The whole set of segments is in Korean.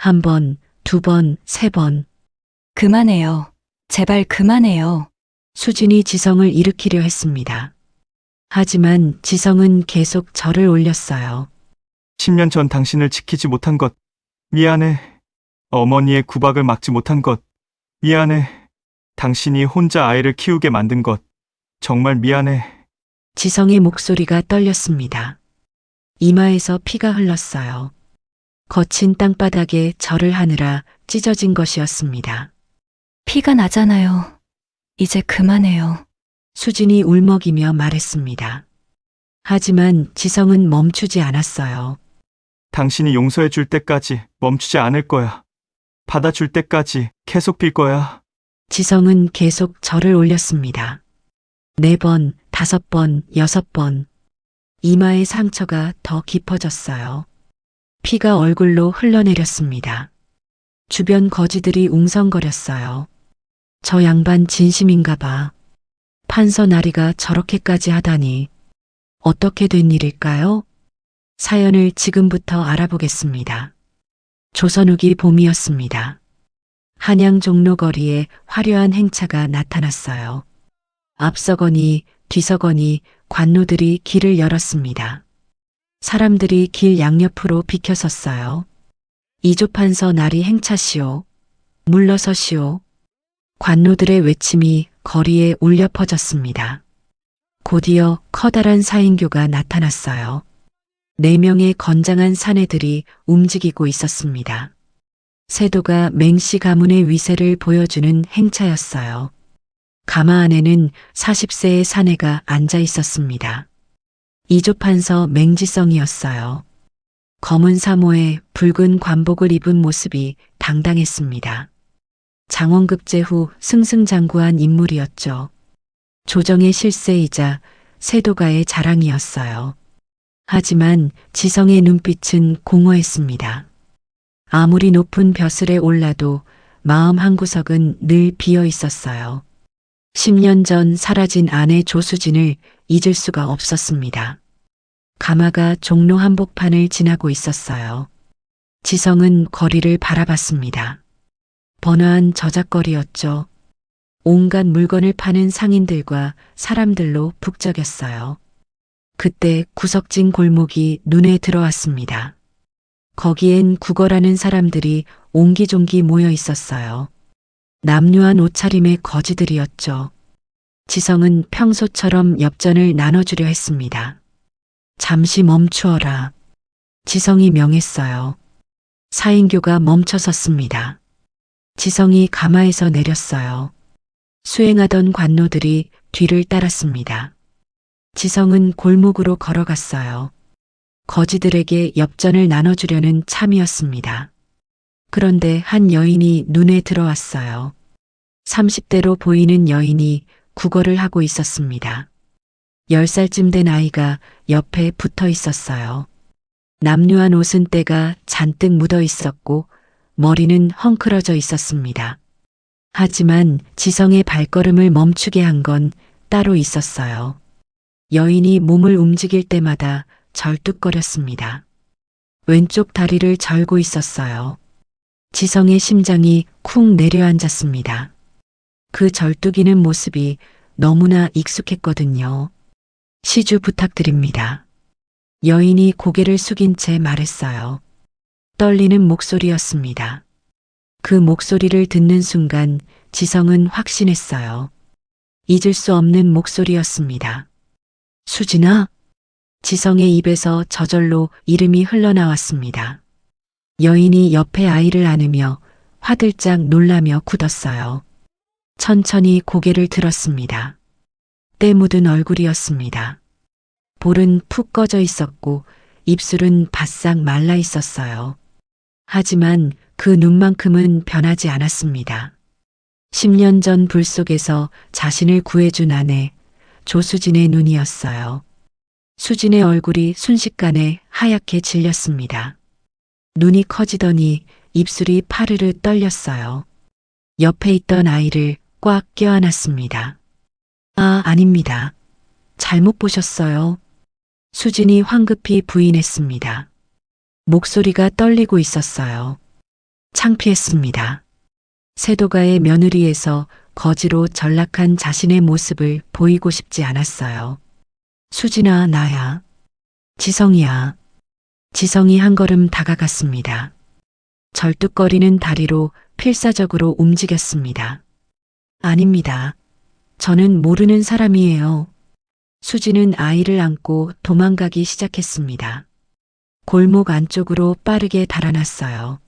한 번, 두 번, 세 번. 그만해요. 제발 그만해요. 수진이 지성을 일으키려 했습니다. 하지만 지성은 계속 절을 올렸어요. 10년 전 당신을 지키지 못한 것, 미안해. 어머니의 구박을 막지 못한 것, 미안해. 당신이 혼자 아이를 키우게 만든 것, 정말 미안해. 지성의 목소리가 떨렸습니다. 이마에서 피가 흘렀어요. 거친 땅바닥에 절을 하느라 찢어진 것이었습니다. 피가 나잖아요. 이제 그만해요. 수진이 울먹이며 말했습니다. 하지만 지성은 멈추지 않았어요. 당신이 용서해 줄 때까지 멈추지 않을 거야. 받아줄 때까지 계속 빌 거야. 지성은 계속 절을 올렸습니다. 4번, 5번, 6번. 이마의 상처가 더 깊어졌어요. 피가 얼굴로 흘러내렸습니다. 주변 거지들이 웅성거렸어요. 저 양반 진심인가 봐. 판서 나리가 저렇게까지 하다니. 어떻게 된 일일까요? 사연을 지금부터 알아보겠습니다. 조선 후기 봄이었습니다. 한양 종로거리에 화려한 행차가 나타났어요. 앞서거니 뒤서거니 관노들이 길을 열었습니다. 사람들이 길 양옆으로 비켜섰어요. 이조판서 나리 행차시오. 물러서시오. 관노들의 외침이 거리에 울려 퍼졌습니다. 곧이어 커다란 사인교가 나타났어요. 4명의 건장한 사내들이 움직이고 있었습니다. 세도가 맹씨 가문의 위세를 보여주는 행차였어요. 가마 안에는 40세의 사내가 앉아 있었습니다. 이조판서 맹지성이었어요. 검은 사모에 붉은 관복을 입은 모습이 당당했습니다. 장원급제 후 승승장구한 인물이었죠. 조정의 실세이자 세도가의 자랑이었어요. 하지만 지성의 눈빛은 공허했습니다. 아무리 높은 벼슬에 올라도 마음 한구석은 늘 비어 있었어요. 10년 전 사라진 아내 조수진을 잊을 수가 없었습니다. 가마가 종로 한복판을 지나고 있었어요. 지성은 거리를 바라봤습니다. 번화한 저작거리였죠. 온갖 물건을 파는 상인들과 사람들로 북적였어요. 그때 구석진 골목이 눈에 들어왔습니다. 거기엔 구걸하는 사람들이 옹기종기 모여 있었어요. 남루한 옷차림의 거지들이었죠. 지성은 평소처럼 엽전을 나눠주려 했습니다. 잠시 멈추어라. 지성이 명했어요. 사인교가 멈춰섰습니다. 지성이 가마에서 내렸어요. 수행하던 관노들이 뒤를 따랐습니다. 지성은 골목으로 걸어갔어요. 거지들에게 엽전을 나눠주려는 참이었습니다. 그런데 한 여인이 눈에 들어왔어요. 30대로 보이는 여인이 구걸을 하고 있었습니다. 10살쯤 된 아이가 옆에 붙어 있었어요. 남루한 옷은 때가 잔뜩 묻어 있었고 머리는 헝클어져 있었습니다. 하지만 지성의 발걸음을 멈추게 한 건 따로 있었어요. 여인이 몸을 움직일 때마다 절뚝거렸습니다. 왼쪽 다리를 절고 있었어요. 지성의 심장이 쿵 내려앉았습니다. 그 절뚝이는 모습이 너무나 익숙했거든요. 시주 부탁드립니다. 여인이 고개를 숙인 채 말했어요. 떨리는 목소리였습니다. 그 목소리를 듣는 순간 지성은 확신했어요. 잊을 수 없는 목소리였습니다. 수진아? 지성의 입에서 저절로 이름이 흘러나왔습니다. 여인이 옆에 아이를 안으며 화들짝 놀라며 굳었어요. 천천히 고개를 들었습니다. 때 묻은 얼굴이었습니다. 볼은 푹 꺼져 있었고 입술은 바싹 말라 있었어요. 하지만 그 눈만큼은 변하지 않았습니다. 10년 전 불 속에서 자신을 구해준 아내 조수진의 눈이었어요. 수진의 얼굴이 순식간에 하얗게 질렸습니다. 눈이 커지더니 입술이 파르르 떨렸어요. 옆에 있던 아이를 꽉 껴안았습니다. 아, 아닙니다. 잘못 보셨어요. 수진이 황급히 부인했습니다. 목소리가 떨리고 있었어요. 창피했습니다. 세도가의 며느리에서 거지로 전락한 자신의 모습을 보이고 싶지 않았어요. 수진아, 나야. 지성이야. 지성이 한 걸음 다가갔습니다. 절뚝거리는 다리로 필사적으로 움직였습니다. 아닙니다. 저는 모르는 사람이에요. 수지는 아이를 안고 도망가기 시작했습니다. 골목 안쪽으로 빠르게 달아났어요.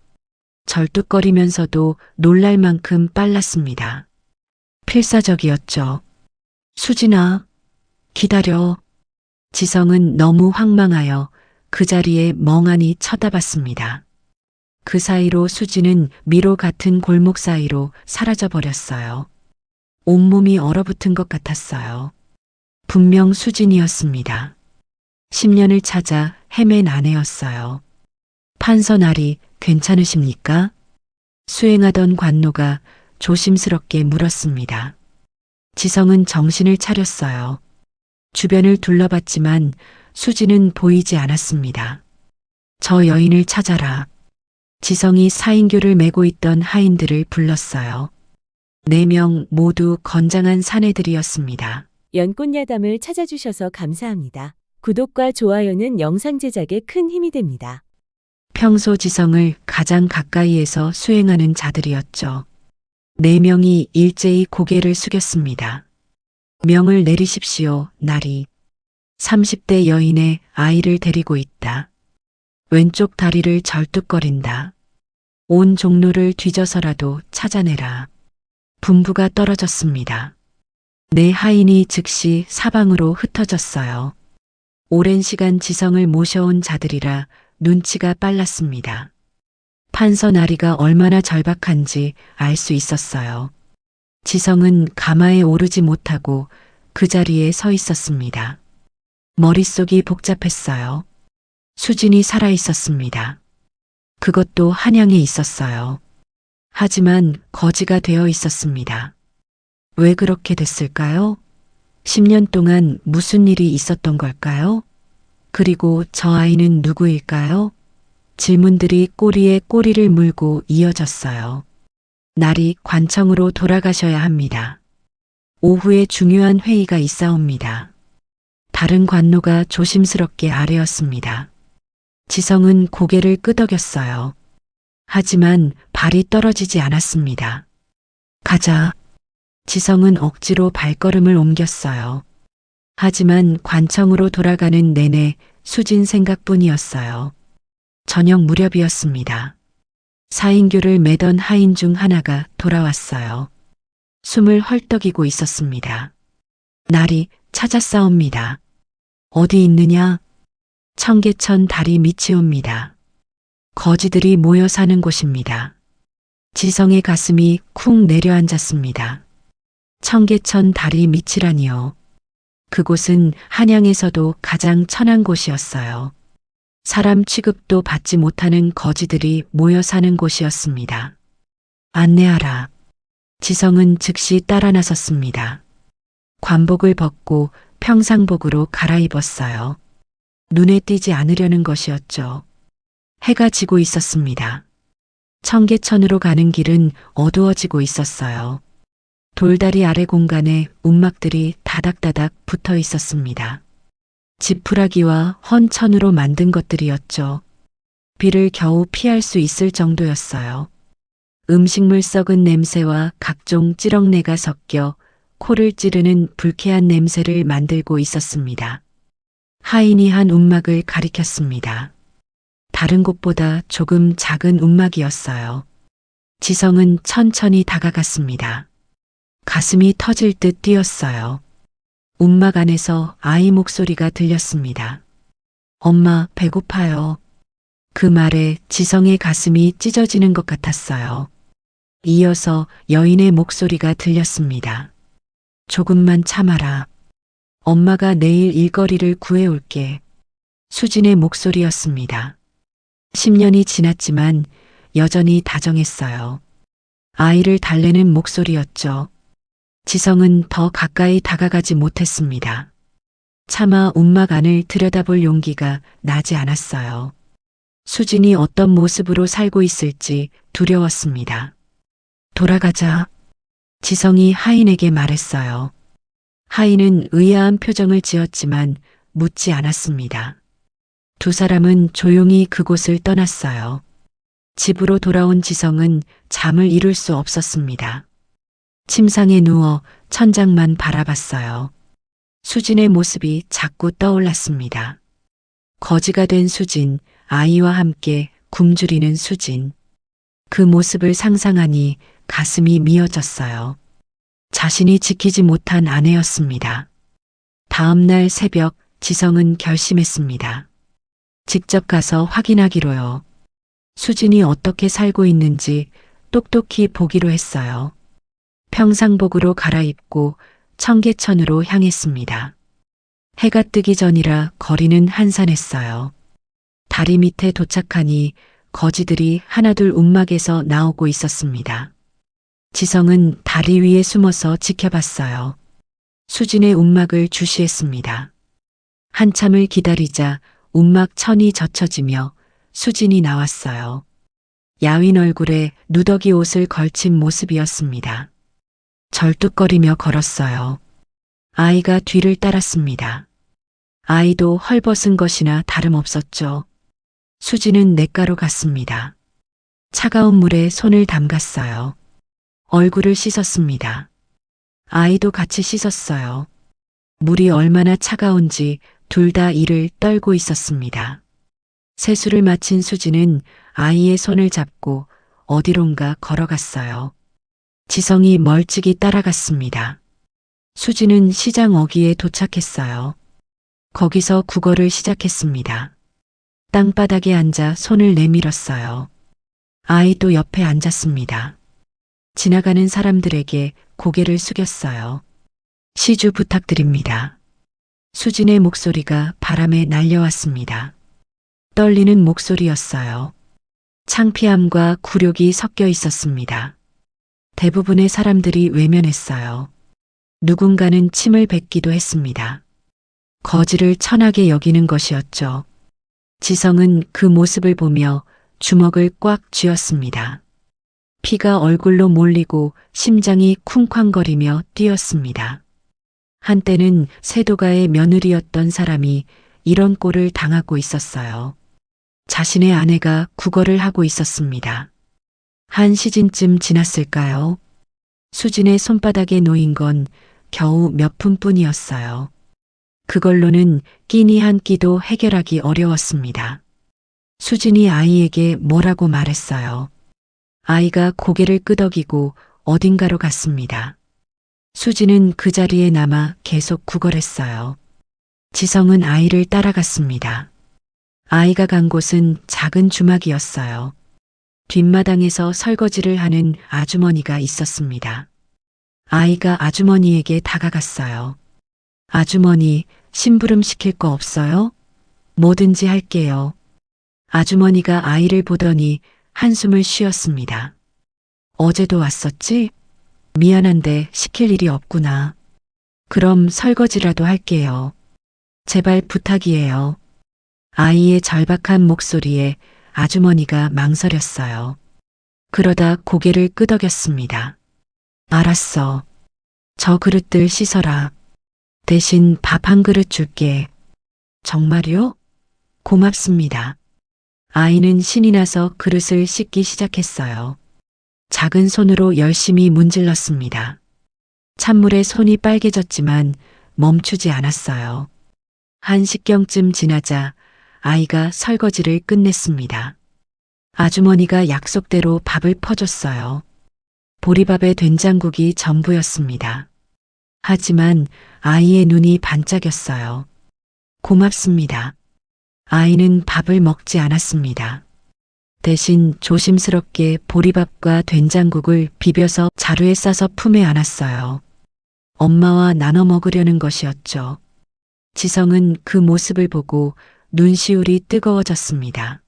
절뚝거리면서도 놀랄 만큼 빨랐습니다. 필사적이었죠. 수진아, 기다려. 지성은 너무 황망하여 그 자리에 멍하니 쳐다봤습니다. 그 사이로 수지는 미로 같은 골목 사이로 사라져 버렸어요. 온몸이 얼어붙은 것 같았어요. 분명 수진이었습니다. 10년을 찾아 헤맨 아내였어요. 판서나리 괜찮으십니까? 수행하던 관노가 조심스럽게 물었습니다. 지성은 정신을 차렸어요. 주변을 둘러봤지만 수지는 보이지 않았습니다. 저 여인을 찾아라. 지성이 사인교를 메고 있던 하인들을 불렀어요. 4명 모두 건장한 사내들이었습니다. 연꽃야담을 찾아주셔서 감사합니다. 구독과 좋아요는 영상 제작에 큰 힘이 됩니다. 평소 지성을 가장 가까이에서 수행하는 자들이었죠. 4명이 일제히 고개를 숙였습니다. 명을 내리십시오, 나리. 30대 여인의 아이를 데리고 있다. 왼쪽 다리를 절뚝거린다. 온 종로를 뒤져서라도 찾아내라. 분부가 떨어졌습니다. 4 하인이 즉시 사방으로 흩어졌어요. 오랜 시간 지성을 모셔온 자들이라 눈치가 빨랐습니다. 판서 나리가 얼마나 절박한지 알 수 있었어요. 지성은 가마에 오르지 못하고 그 자리에 서 있었습니다. 머릿속이 복잡했어요. 수진이 살아 있었습니다. 그것도 한양에 있었어요. 하지만 거지가 되어 있었습니다. 왜 그렇게 됐을까요? 10년 동안 무슨 일이 있었던 걸까요? 그리고 저 아이는 누구일까요? 질문들이 꼬리에 꼬리를 물고 이어졌어요. 날이 관청으로 돌아가셔야 합니다. 오후에 중요한 회의가 있사옵니다. 다른 관노가 조심스럽게 아뢰었습니다. 지성은 고개를 끄덕였어요. 하지만 발이 떨어지지 않았습니다. 가자. 지성은 억지로 발걸음을 옮겼어요. 하지만 관청으로 돌아가는 내내 수진 생각뿐이었어요. 저녁 무렵이었습니다. 사인교를 매던 하인 중 하나가 돌아왔어요. 숨을 헐떡이고 있었습니다. 날이 찾았사옵니다. 어디 있느냐? 청계천 다리 밑이옵니다. 거지들이 모여 사는 곳입니다. 지성의 가슴이 쿵 내려앉았습니다. 청계천 다리 밑이라니요. 그곳은 한양에서도 가장 천한 곳이었어요. 사람 취급도 받지 못하는 거지들이 모여 사는 곳이었습니다. 안내하라. 지성은 즉시 따라 나섰습니다. 관복을 벗고 평상복으로 갈아입었어요. 눈에 띄지 않으려는 것이었죠. 해가 지고 있었습니다. 청계천으로 가는 길은 어두워지고 있었어요. 돌다리 아래 공간에 움막들이 다닥다닥 붙어 있었습니다. 지푸라기와 헌천으로 만든 것들이었죠. 비를 겨우 피할 수 있을 정도였어요. 음식물 썩은 냄새와 각종 찌렁내가 섞여 코를 찌르는 불쾌한 냄새를 만들고 있었습니다. 하인이 한 움막을 가리켰습니다. 다른 곳보다 조금 작은 움막이었어요. 지성은 천천히 다가갔습니다. 가슴이 터질 듯 뛰었어요. 움막 안에서 아이 목소리가 들렸습니다. 엄마, 배고파요. 그 말에 지성의 가슴이 찢어지는 것 같았어요. 이어서 여인의 목소리가 들렸습니다. 조금만 참아라. 엄마가 내일 일거리를 구해올게. 수진의 목소리였습니다. 10년이 지났지만 여전히 다정했어요. 아이를 달래는 목소리였죠. 지성은 더 가까이 다가가지 못했습니다. 차마 움막 안을 들여다볼 용기가 나지 않았어요. 수진이 어떤 모습으로 살고 있을지 두려웠습니다. 돌아가자. 지성이 하인에게 말했어요. 하인은 의아한 표정을 지었지만 묻지 않았습니다. 두 사람은 조용히 그곳을 떠났어요. 집으로 돌아온 지성은 잠을 이룰 수 없었습니다. 침상에 누워 천장만 바라봤어요. 수진의 모습이 자꾸 떠올랐습니다. 거지가 된 수진, 아이와 함께 굶주리는 수진. 그 모습을 상상하니 가슴이 미어졌어요. 자신이 지키지 못한 아내였습니다. 다음 날 새벽 지성은 결심했습니다. 직접 가서 확인하기로요. 수진이 어떻게 살고 있는지 똑똑히 보기로 했어요. 평상복으로 갈아입고 청계천으로 향했습니다. 해가 뜨기 전이라 거리는 한산했어요. 다리 밑에 도착하니 거지들이 하나둘 움막에서 나오고 있었습니다. 지성은 다리 위에 숨어서 지켜봤어요. 수진의 움막을 주시했습니다. 한참을 기다리자 움막 천이 젖혀지며 수진이 나왔어요. 야윈 얼굴에 누더기 옷을 걸친 모습이었습니다. 절뚝거리며 걸었어요. 아이가 뒤를 따랐습니다. 아이도 헐벗은 것이나 다름없었죠. 수진은 냇가로 갔습니다. 차가운 물에 손을 담갔어요. 얼굴을 씻었습니다. 아이도 같이 씻었어요. 물이 얼마나 차가운지 둘 다 이를 떨고 있었습니다. 세수를 마친 수진은 아이의 손을 잡고 어디론가 걸어갔어요. 지성이 멀찍이 따라갔습니다. 수진은 시장 어귀에 도착했어요. 거기서 국어를 시작했습니다. 땅바닥에 앉아 손을 내밀었어요. 아이도 옆에 앉았습니다. 지나가는 사람들에게 고개를 숙였어요. 시주 부탁드립니다. 수진의 목소리가 바람에 날려왔습니다. 떨리는 목소리였어요. 창피함과 굴욕이 섞여 있었습니다. 대부분의 사람들이 외면했어요. 누군가는 침을 뱉기도 했습니다. 거지를 천하게 여기는 것이었죠. 지성은 그 모습을 보며 주먹을 꽉 쥐었습니다. 피가 얼굴로 몰리고 심장이 쿵쾅거리며 뛰었습니다. 한때는 세도가의 며느리였던 사람이 이런 꼴을 당하고 있었어요. 자신의 아내가 구걸을 하고 있었습니다. 한 시즌쯤 지났을까요? 수진의 손바닥에 놓인 건 겨우 몇 푼뿐이었어요. 그걸로는 끼니 한 끼도 해결하기 어려웠습니다. 수진이 아이에게 뭐라고 말했어요. 아이가 고개를 끄덕이고 어딘가로 갔습니다. 수진은 그 자리에 남아 계속 구걸했어요. 지성은 아이를 따라갔습니다. 아이가 간 곳은 작은 주막이었어요. 뒷마당에서 설거지를 하는 아주머니가 있었습니다. 아이가 아주머니에게 다가갔어요. 아주머니, 심부름 시킬 거 없어요? 뭐든지 할게요. 아주머니가 아이를 보더니 한숨을 쉬었습니다. 어제도 왔었지? 미안한데 시킬 일이 없구나. 그럼 설거지라도 할게요. 제발 부탁이에요. 아이의 절박한 목소리에 아주머니가 망설였어요. 그러다 고개를 끄덕였습니다. 알았어. 저 그릇들 씻어라. 대신 밥 한 그릇 줄게. 정말요? 고맙습니다. 아이는 신이 나서 그릇을 씻기 시작했어요. 작은 손으로 열심히 문질렀습니다. 찬물에 손이 빨개졌지만 멈추지 않았어요. 한 식경쯤 지나자 아이가 설거지를 끝냈습니다. 아주머니가 약속대로 밥을 퍼줬어요. 보리밥에 된장국이 전부였습니다. 하지만 아이의 눈이 반짝였어요. 고맙습니다. 아이는 밥을 먹지 않았습니다. 대신 조심스럽게 보리밥과 된장국을 비벼서 자루에 싸서 품에 안았어요. 엄마와 나눠 먹으려는 것이었죠. 지성은 그 모습을 보고 눈시울이 뜨거워졌습니다.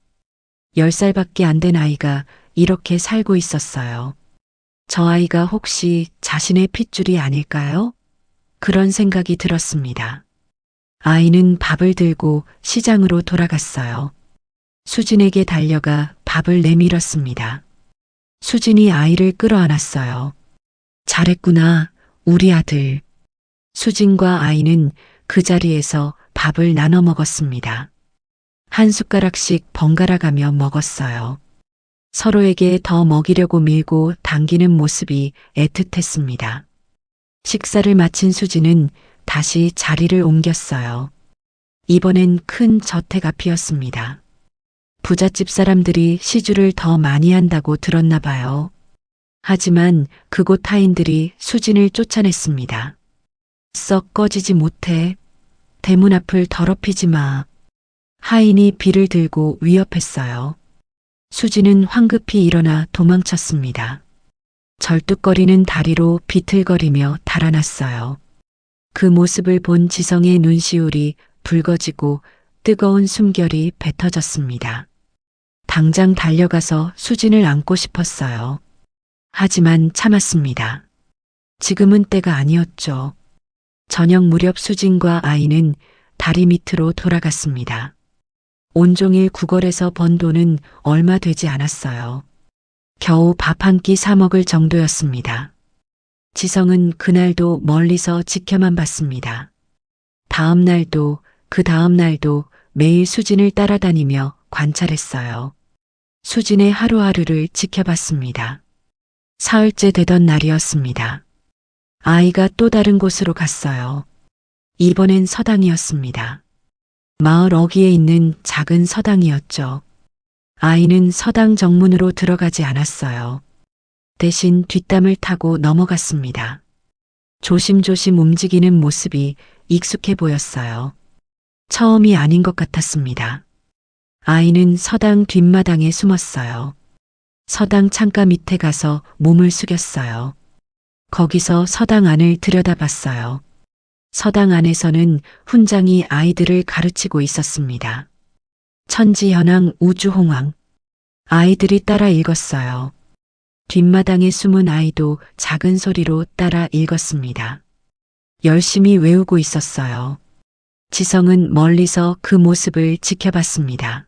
10살밖에 안 된 아이가 이렇게 살고 있었어요. 저 아이가 혹시 자신의 핏줄이 아닐까요? 그런 생각이 들었습니다. 아이는 밥을 들고 시장으로 돌아갔어요. 수진에게 달려가 밥을 내밀었습니다. 수진이 아이를 끌어안았어요. 잘했구나, 우리 아들. 수진과 아이는 그 자리에서 밥을 나눠 먹었습니다. 한 숟가락씩 번갈아 가며 먹었어요. 서로에게 더 먹이려고 밀고 당기는 모습이 애틋했습니다. 식사를 마친 수진은 다시 자리를 옮겼어요. 이번엔 큰 저택 앞이었습니다. 부잣집 사람들이 시주를 더 많이 한다고 들었나 봐요. 하지만 그곳 타인들이 수진을 쫓아냈습니다. 썩 꺼지지 못해. 대문 앞을 더럽히지 마. 하인이 비를 들고 위협했어요. 수진은 황급히 일어나 도망쳤습니다. 절뚝거리는 다리로 비틀거리며 달아났어요. 그 모습을 본 지성의 눈시울이 붉어지고 뜨거운 숨결이 뱉어졌습니다. 당장 달려가서 수진을 안고 싶었어요. 하지만 참았습니다. 지금은 때가 아니었죠. 저녁 무렵 수진과 아이는 다리 밑으로 돌아갔습니다. 온종일 구걸에서 번 돈은 얼마 되지 않았어요. 겨우 밥 한 끼 사 먹을 정도였습니다. 지성은 그날도 멀리서 지켜만 봤습니다. 다음 날도 그 다음 날도 매일 수진을 따라다니며 관찰했어요. 수진의 하루하루를 지켜봤습니다. 사흘째 되던 날이었습니다. 아이가 또 다른 곳으로 갔어요. 이번엔 서당이었습니다. 마을 어귀에 있는 작은 서당이었죠. 아이는 서당 정문으로 들어가지 않았어요. 대신 뒷담을 타고 넘어갔습니다. 조심조심 움직이는 모습이 익숙해 보였어요. 처음이 아닌 것 같았습니다. 아이는 서당 뒷마당에 숨었어요. 서당 창가 밑에 가서 몸을 숙였어요. 거기서 서당 안을 들여다봤어요. 서당 안에서는 훈장이 아이들을 가르치고 있었습니다. 천지현황 우주홍황. 아이들이 따라 읽었어요. 뒷마당에 숨은 아이도 작은 소리로 따라 읽었습니다. 열심히 외우고 있었어요. 지성은 멀리서 그 모습을 지켜봤습니다.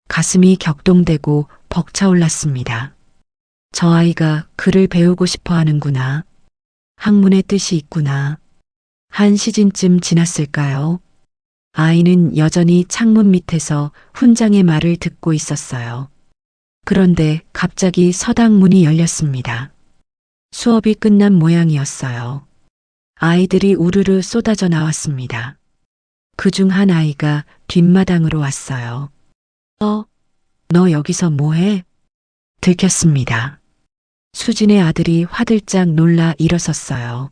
가슴이 격동되고 벅차올랐습니다. 저 아이가 글을 배우고 싶어 하는구나. 학문의 뜻이 있구나. 한 시즌쯤 지났을까요? 아이는 여전히 창문 밑에서 훈장의 말을 듣고 있었어요. 그런데 갑자기 서당 문이 열렸습니다. 수업이 끝난 모양이었어요. 아이들이 우르르 쏟아져 나왔습니다. 그중 한 아이가 뒷마당으로 왔어요. 너 여기서 뭐해? 들켰습니다. 수진의 아들이 화들짝 놀라 일어섰어요.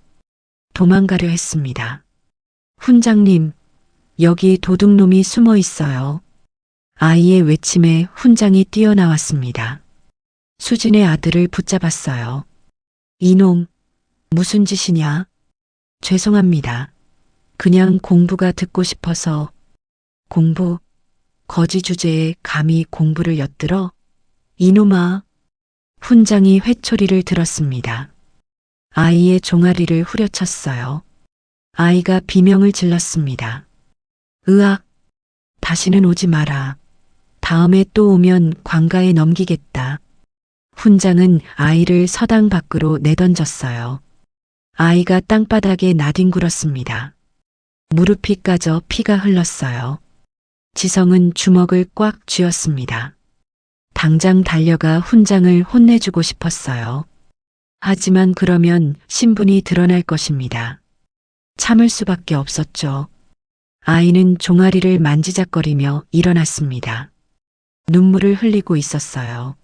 도망가려 했습니다. 훈장님, 여기 도둑놈이 숨어 있어요. 아이의 외침에 훈장이 뛰어나왔습니다. 수진의 아들을 붙잡았어요. 이놈, 무슨 짓이냐? 죄송합니다. 그냥 공부가 듣고 싶어서. 공부? 거지 주제에 감히 공부를 엿들어? 이놈아. 훈장이 회초리를 들었습니다. 아이의 종아리를 후려쳤어요. 아이가 비명을 질렀습니다. 으악, 다시는 오지 마라. 다음에 또 오면 관가에 넘기겠다. 훈장은 아이를 서당 밖으로 내던졌어요. 아이가 땅바닥에 나뒹굴었습니다. 무릎이 까져 피가 흘렀어요. 지성은 주먹을 꽉 쥐었습니다. 당장 달려가 훈장을 혼내주고 싶었어요. 하지만 그러면 신분이 드러날 것입니다. 참을 수밖에 없었죠. 아이는 종아리를 만지작거리며 일어났습니다. 눈물을 흘리고 있었어요.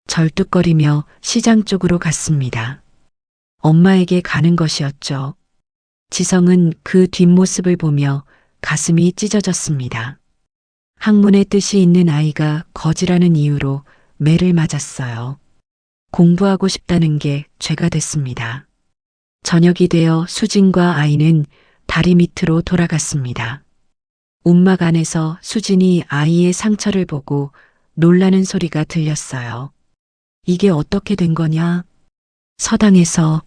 절뚝거리며 시장 쪽으로 갔습니다. 엄마에게 가는 것이었죠. 지성은 그 뒷모습을 보며 가슴이 찢어졌습니다. 학문의 뜻이 있는 아이가 거지라는 이유로 매를 맞았어요. 공부하고 싶다는 게 죄가 됐습니다. 저녁이 되어 수진과 아이는 다리 밑으로 돌아갔습니다. 움막 안에서 수진이 아이의 상처를 보고 놀라는 소리가 들렸어요. 이게 어떻게 된 거냐? 서당에서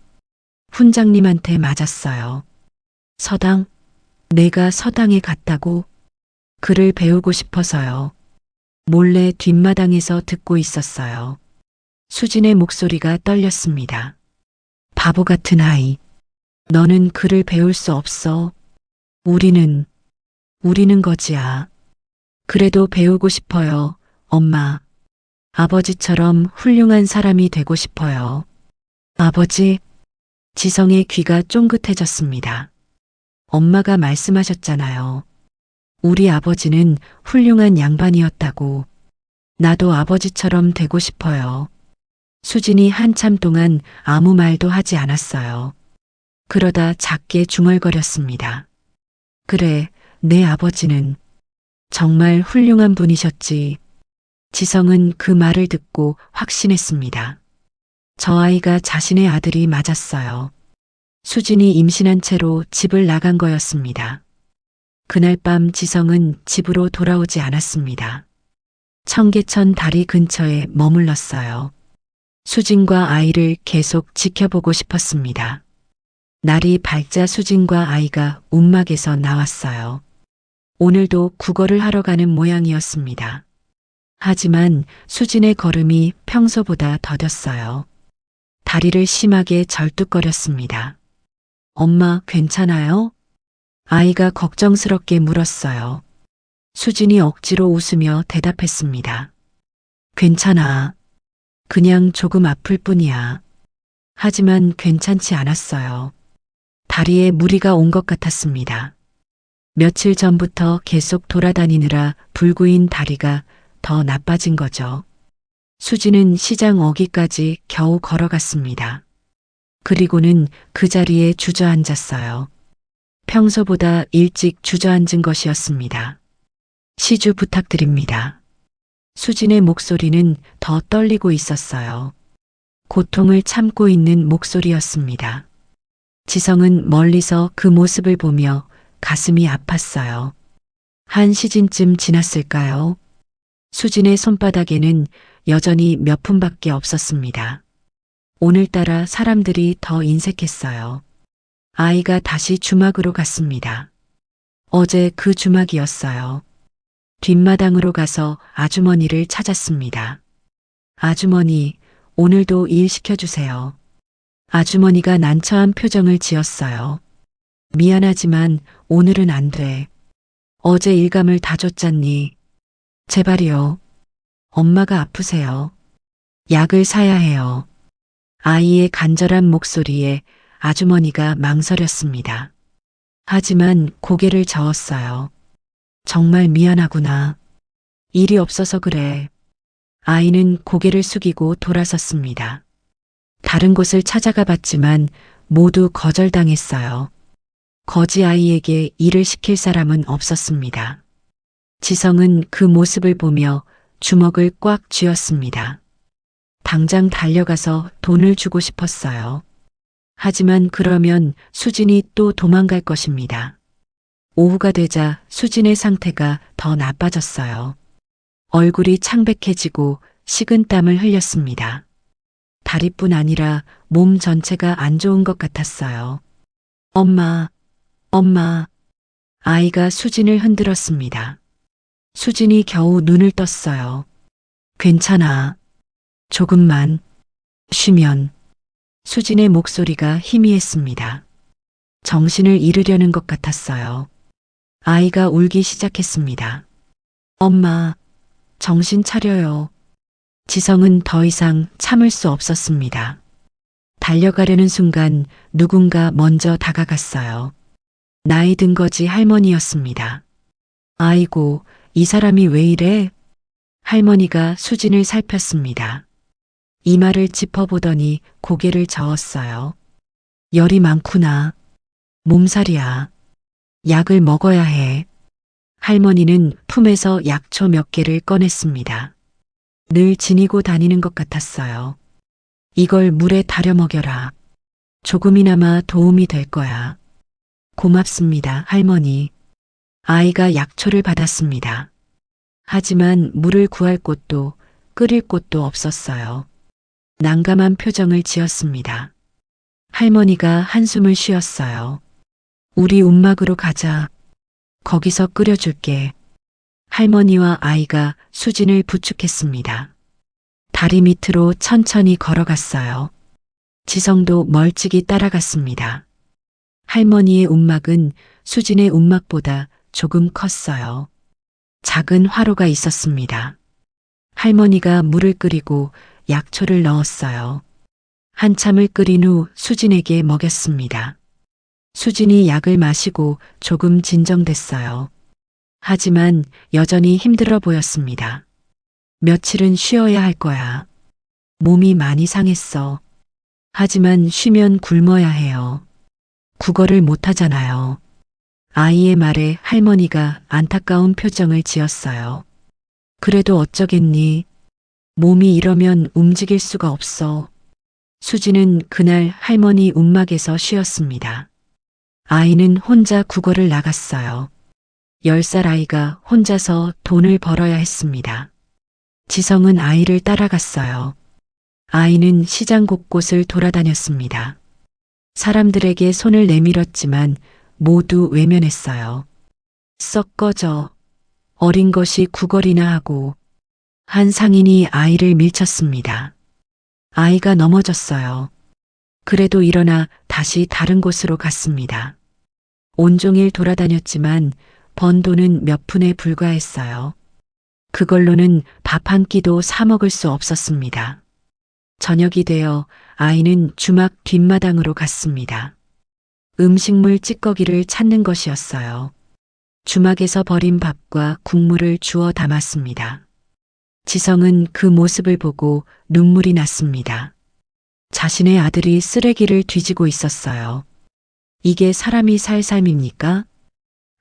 훈장님한테 맞았어요. 서당? 내가 서당에 갔다고? 글을 배우고 싶어서요. 몰래 뒷마당에서 듣고 있었어요. 수진의 목소리가 떨렸습니다. 바보 같은 아이. 너는 글을 배울 수 없어. 우리는 거지야. 그래도 배우고 싶어요, 엄마. 아버지처럼 훌륭한 사람이 되고 싶어요. 아버지? 지성의 귀가 쫑긋해졌습니다. 엄마가 말씀하셨잖아요. 우리 아버지는 훌륭한 양반이었다고. 나도 아버지처럼 되고 싶어요. 수진이 한참 동안 아무 말도 하지 않았어요. 그러다 작게 중얼거렸습니다. 그래, 내 아버지는 정말 훌륭한 분이셨지. 지성은 그 말을 듣고 확신했습니다. 저 아이가 자신의 아들이 맞았어요. 수진이 임신한 채로 집을 나간 거였습니다. 그날 밤 지성은 집으로 돌아오지 않았습니다. 청계천 다리 근처에 머물렀어요. 수진과 아이를 계속 지켜보고 싶었습니다. 날이 밝자 수진과 아이가 움막에서 나왔어요. 오늘도 국어를 하러 가는 모양이었습니다. 하지만 수진의 걸음이 평소보다 더뎠어요. 다리를 심하게 절뚝거렸습니다. 엄마, 괜찮아요? 아이가 걱정스럽게 물었어요. 수진이 억지로 웃으며 대답했습니다. 괜찮아. 그냥 조금 아플 뿐이야. 하지만 괜찮지 않았어요. 다리에 무리가 온 것 같았습니다. 며칠 전부터 계속 돌아다니느라 불구인 다리가 더 나빠진 거죠. 수지는 시장 어귀까지 겨우 걸어갔습니다. 그리고는 그 자리에 주저앉았어요. 평소보다 일찍 주저앉은 것이었습니다. 시주 부탁드립니다. 수진의 목소리는 더 떨리고 있었어요. 고통을 참고 있는 목소리였습니다. 지성은 멀리서 그 모습을 보며 가슴이 아팠어요. 한 시즌쯤 지났을까요? 수진의 손바닥에는 여전히 몇 푼밖에 없었습니다. 오늘따라 사람들이 더 인색했어요. 아이가 다시 주막으로 갔습니다. 어제 그 주막이었어요. 뒷마당으로 가서 아주머니를 찾았습니다. 아주머니, 오늘도 일 시켜주세요. 아주머니가 난처한 표정을 지었어요. 미안하지만 오늘은 안 돼. 어제 일감을 다 줬잖니. 제발이요. 엄마가 아프세요. 약을 사야 해요. 아이의 간절한 목소리에 아주머니가 망설였습니다. 하지만 고개를 저었어요. 정말 미안하구나. 일이 없어서 그래. 아이는 고개를 숙이고 돌아섰습니다. 다른 곳을 찾아가 봤지만 모두 거절당했어요. 거지 아이에게 일을 시킬 사람은 없었습니다. 지성은 그 모습을 보며 주먹을 꽉 쥐었습니다. 당장 달려가서 돈을 주고 싶었어요. 하지만 그러면 수진이 또 도망갈 것입니다. 오후가 되자 수진의 상태가 더 나빠졌어요. 얼굴이 창백해지고 식은땀을 흘렸습니다. 다리뿐 아니라 몸 전체가 안 좋은 것 같았어요. 엄마, 엄마. 아이가 수진을 흔들었습니다. 수진이 겨우 눈을 떴어요. 괜찮아. 조금만 쉬면. 수진의 목소리가 희미했습니다. 정신을 잃으려는 것 같았어요. 아이가 울기 시작했습니다. 엄마, 정신 차려요. 지성은 더 이상 참을 수 없었습니다. 달려가려는 순간 누군가 먼저 다가갔어요. 나이 든 거지 할머니였습니다. 아이고, 이 사람이 왜 이래? 할머니가 수진을 살폈습니다. 이마를 짚어보더니 고개를 저었어요. 열이 많구나. 몸살이야. 약을 먹어야 해. 할머니는 품에서 약초 몇 개를 꺼냈습니다. 늘 지니고 다니는 것 같았어요. 이걸 물에 달여 먹여라. 조금이나마 도움이 될 거야. 고맙습니다, 할머니. 아이가 약초를 받았습니다. 하지만 물을 구할 곳도 끓일 곳도 없었어요. 난감한 표정을 지었습니다. 할머니가 한숨을 쉬었어요. 우리 움막으로 가자. 거기서 끓여줄게. 할머니와 아이가 수진을 부축했습니다. 다리 밑으로 천천히 걸어갔어요. 지성도 멀찍이 따라갔습니다. 할머니의 움막은 수진의 움막보다 조금 컸어요. 작은 화로가 있었습니다. 할머니가 물을 끓이고 약초를 넣었어요. 한참을 끓인 후 수진에게 먹였습니다. 수진이 약을 마시고 조금 진정됐어요. 하지만 여전히 힘들어 보였습니다. 며칠은 쉬어야 할 거야. 몸이 많이 상했어. 하지만 쉬면 굶어야 해요. 국어를 못하잖아요. 아이의 말에 할머니가 안타까운 표정을 지었어요. 그래도 어쩌겠니? 몸이 이러면 움직일 수가 없어. 수지는 그날 할머니 움막에서 쉬었습니다. 아이는 혼자 국어를 나갔어요. 10살 아이가 혼자서 돈을 벌어야 했습니다. 지성은 아이를 따라갔어요. 아이는 시장 곳곳을 돌아다녔습니다. 사람들에게 손을 내밀었지만 모두 외면했어요. 썩 꺼져. 어린 것이 구걸이나 하고. 한 상인이 아이를 밀쳤습니다. 아이가 넘어졌어요. 그래도 일어나 다시 다른 곳으로 갔습니다. 온종일 돌아다녔지만 번 돈은 몇 푼에 불과했어요. 그걸로는 밥 한 끼도 사 먹을 수 없었습니다. 저녁이 되어 아이는 주막 뒷마당으로 갔습니다. 음식물 찌꺼기를 찾는 것이었어요. 주막에서 버린 밥과 국물을 주워 담았습니다. 지성은 그 모습을 보고 눈물이 났습니다. 자신의 아들이 쓰레기를 뒤지고 있었어요. 이게 사람이 살 삶입니까?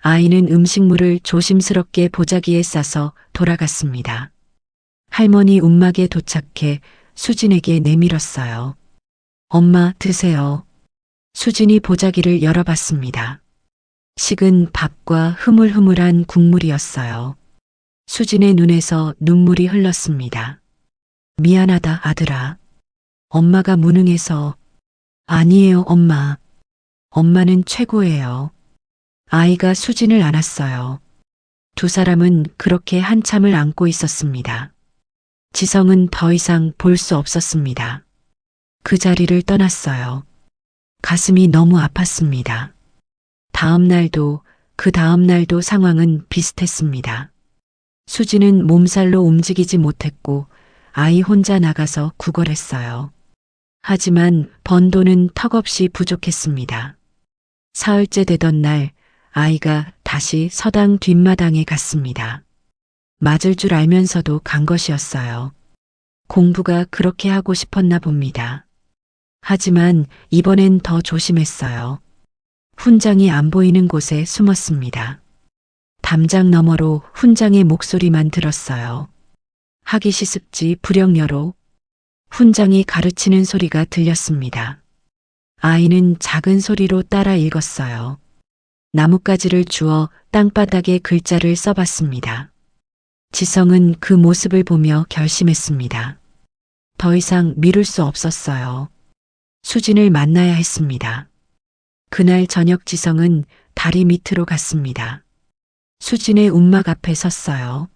아이는 음식물을 조심스럽게 보자기에 싸서 돌아갔습니다. 할머니 움막에 도착해 수진에게 내밀었어요. 엄마, 드세요. 수진이 보자기를 열어봤습니다. 식은 밥과 흐물흐물한 국물이었어요. 수진의 눈에서 눈물이 흘렀습니다. 미안하다, 아들아. 엄마가 무능해서. 아니에요, 엄마. 엄마는 최고예요. 아이가 수진을 안았어요. 두 사람은 그렇게 한참을 안고 있었습니다. 지성은 더 이상 볼 수 없었습니다. 그 자리를 떠났어요. 가슴이 너무 아팠습니다. 다음 날도 그 다음 날도 상황은 비슷했습니다. 수지는 몸살로 움직이지 못했고 아이 혼자 나가서 구걸했어요. 하지만 번 돈은 턱없이 부족했습니다. 사흘째 되던 날 아이가 다시 서당 뒷마당에 갔습니다. 맞을 줄 알면서도 간 것이었어요. 공부가 그렇게 하고 싶었나 봅니다. 하지만 이번엔 더 조심했어요. 훈장이 안 보이는 곳에 숨었습니다. 담장 너머로 훈장의 목소리만 들었어요. 하기 시습지 불영여로. 훈장이 가르치는 소리가 들렸습니다. 아이는 작은 소리로 따라 읽었어요. 나뭇가지를 주워 땅바닥에 글자를 써봤습니다. 지성은 그 모습을 보며 결심했습니다. 더 이상 미룰 수 없었어요. 수진을 만나야 했습니다. 그날 저녁 지성은 다리 밑으로 갔습니다. 수진의 움막 앞에 섰어요.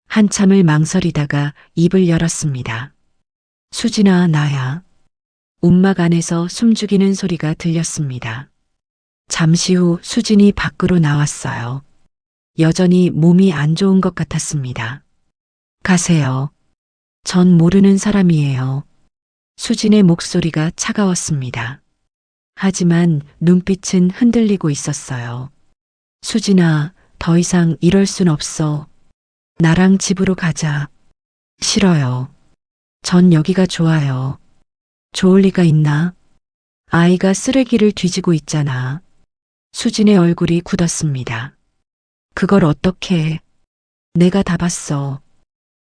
한참을 망설이다가 입을 열었습니다. 수진아, 나야. 움막 안에서 숨죽이는 소리가 들렸습니다. 잠시 후 수진이 밖으로 나왔어요. 여전히 몸이 안 좋은 것 같았습니다. 가세요. 전 모르는 사람이에요. 수진의 목소리가 차가웠습니다. 하지만 눈빛은 흔들리고 있었어요. 수진아, 더 이상 이럴 순 없어. 나랑 집으로 가자. 싫어요. 전 여기가 좋아요. 좋을 리가 있나? 아이가 쓰레기를 뒤지고 있잖아. 수진의 얼굴이 굳었습니다. 그걸 어떻게 해? 내가 다 봤어.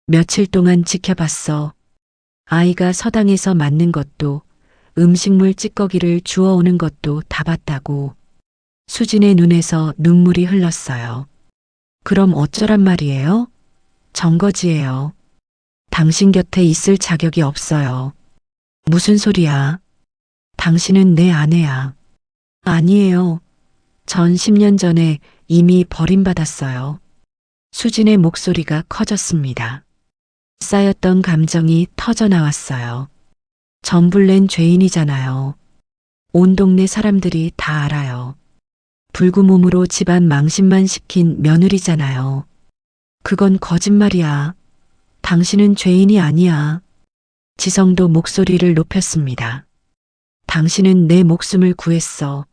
며칠 동안 지켜봤어. 아이가 서당에서 맞는 것도 음식물 찌꺼기를 주워오는 것도 다 봤다고. 수진의 눈에서 눈물이 흘렀어요. 그럼 어쩌란 말이에요? 정거지예요. 당신 곁에 있을 자격이 없어요. 무슨 소리야? 당신은 내 아내야. 아니에요. 전 10년 전에 이미 버림받았어요. 수진의 목소리가 커졌습니다. 쌓였던 감정이 터져 나왔어요. 전불 낸 죄인이잖아요. 온 동네 사람들이 다 알아요. 불구몸으로 집안 망신만 시킨 며느리잖아요. 그건 거짓말이야. 당신은 죄인이 아니야. 지성도 목소리를 높였습니다. 당신은 내 목숨을 구했어.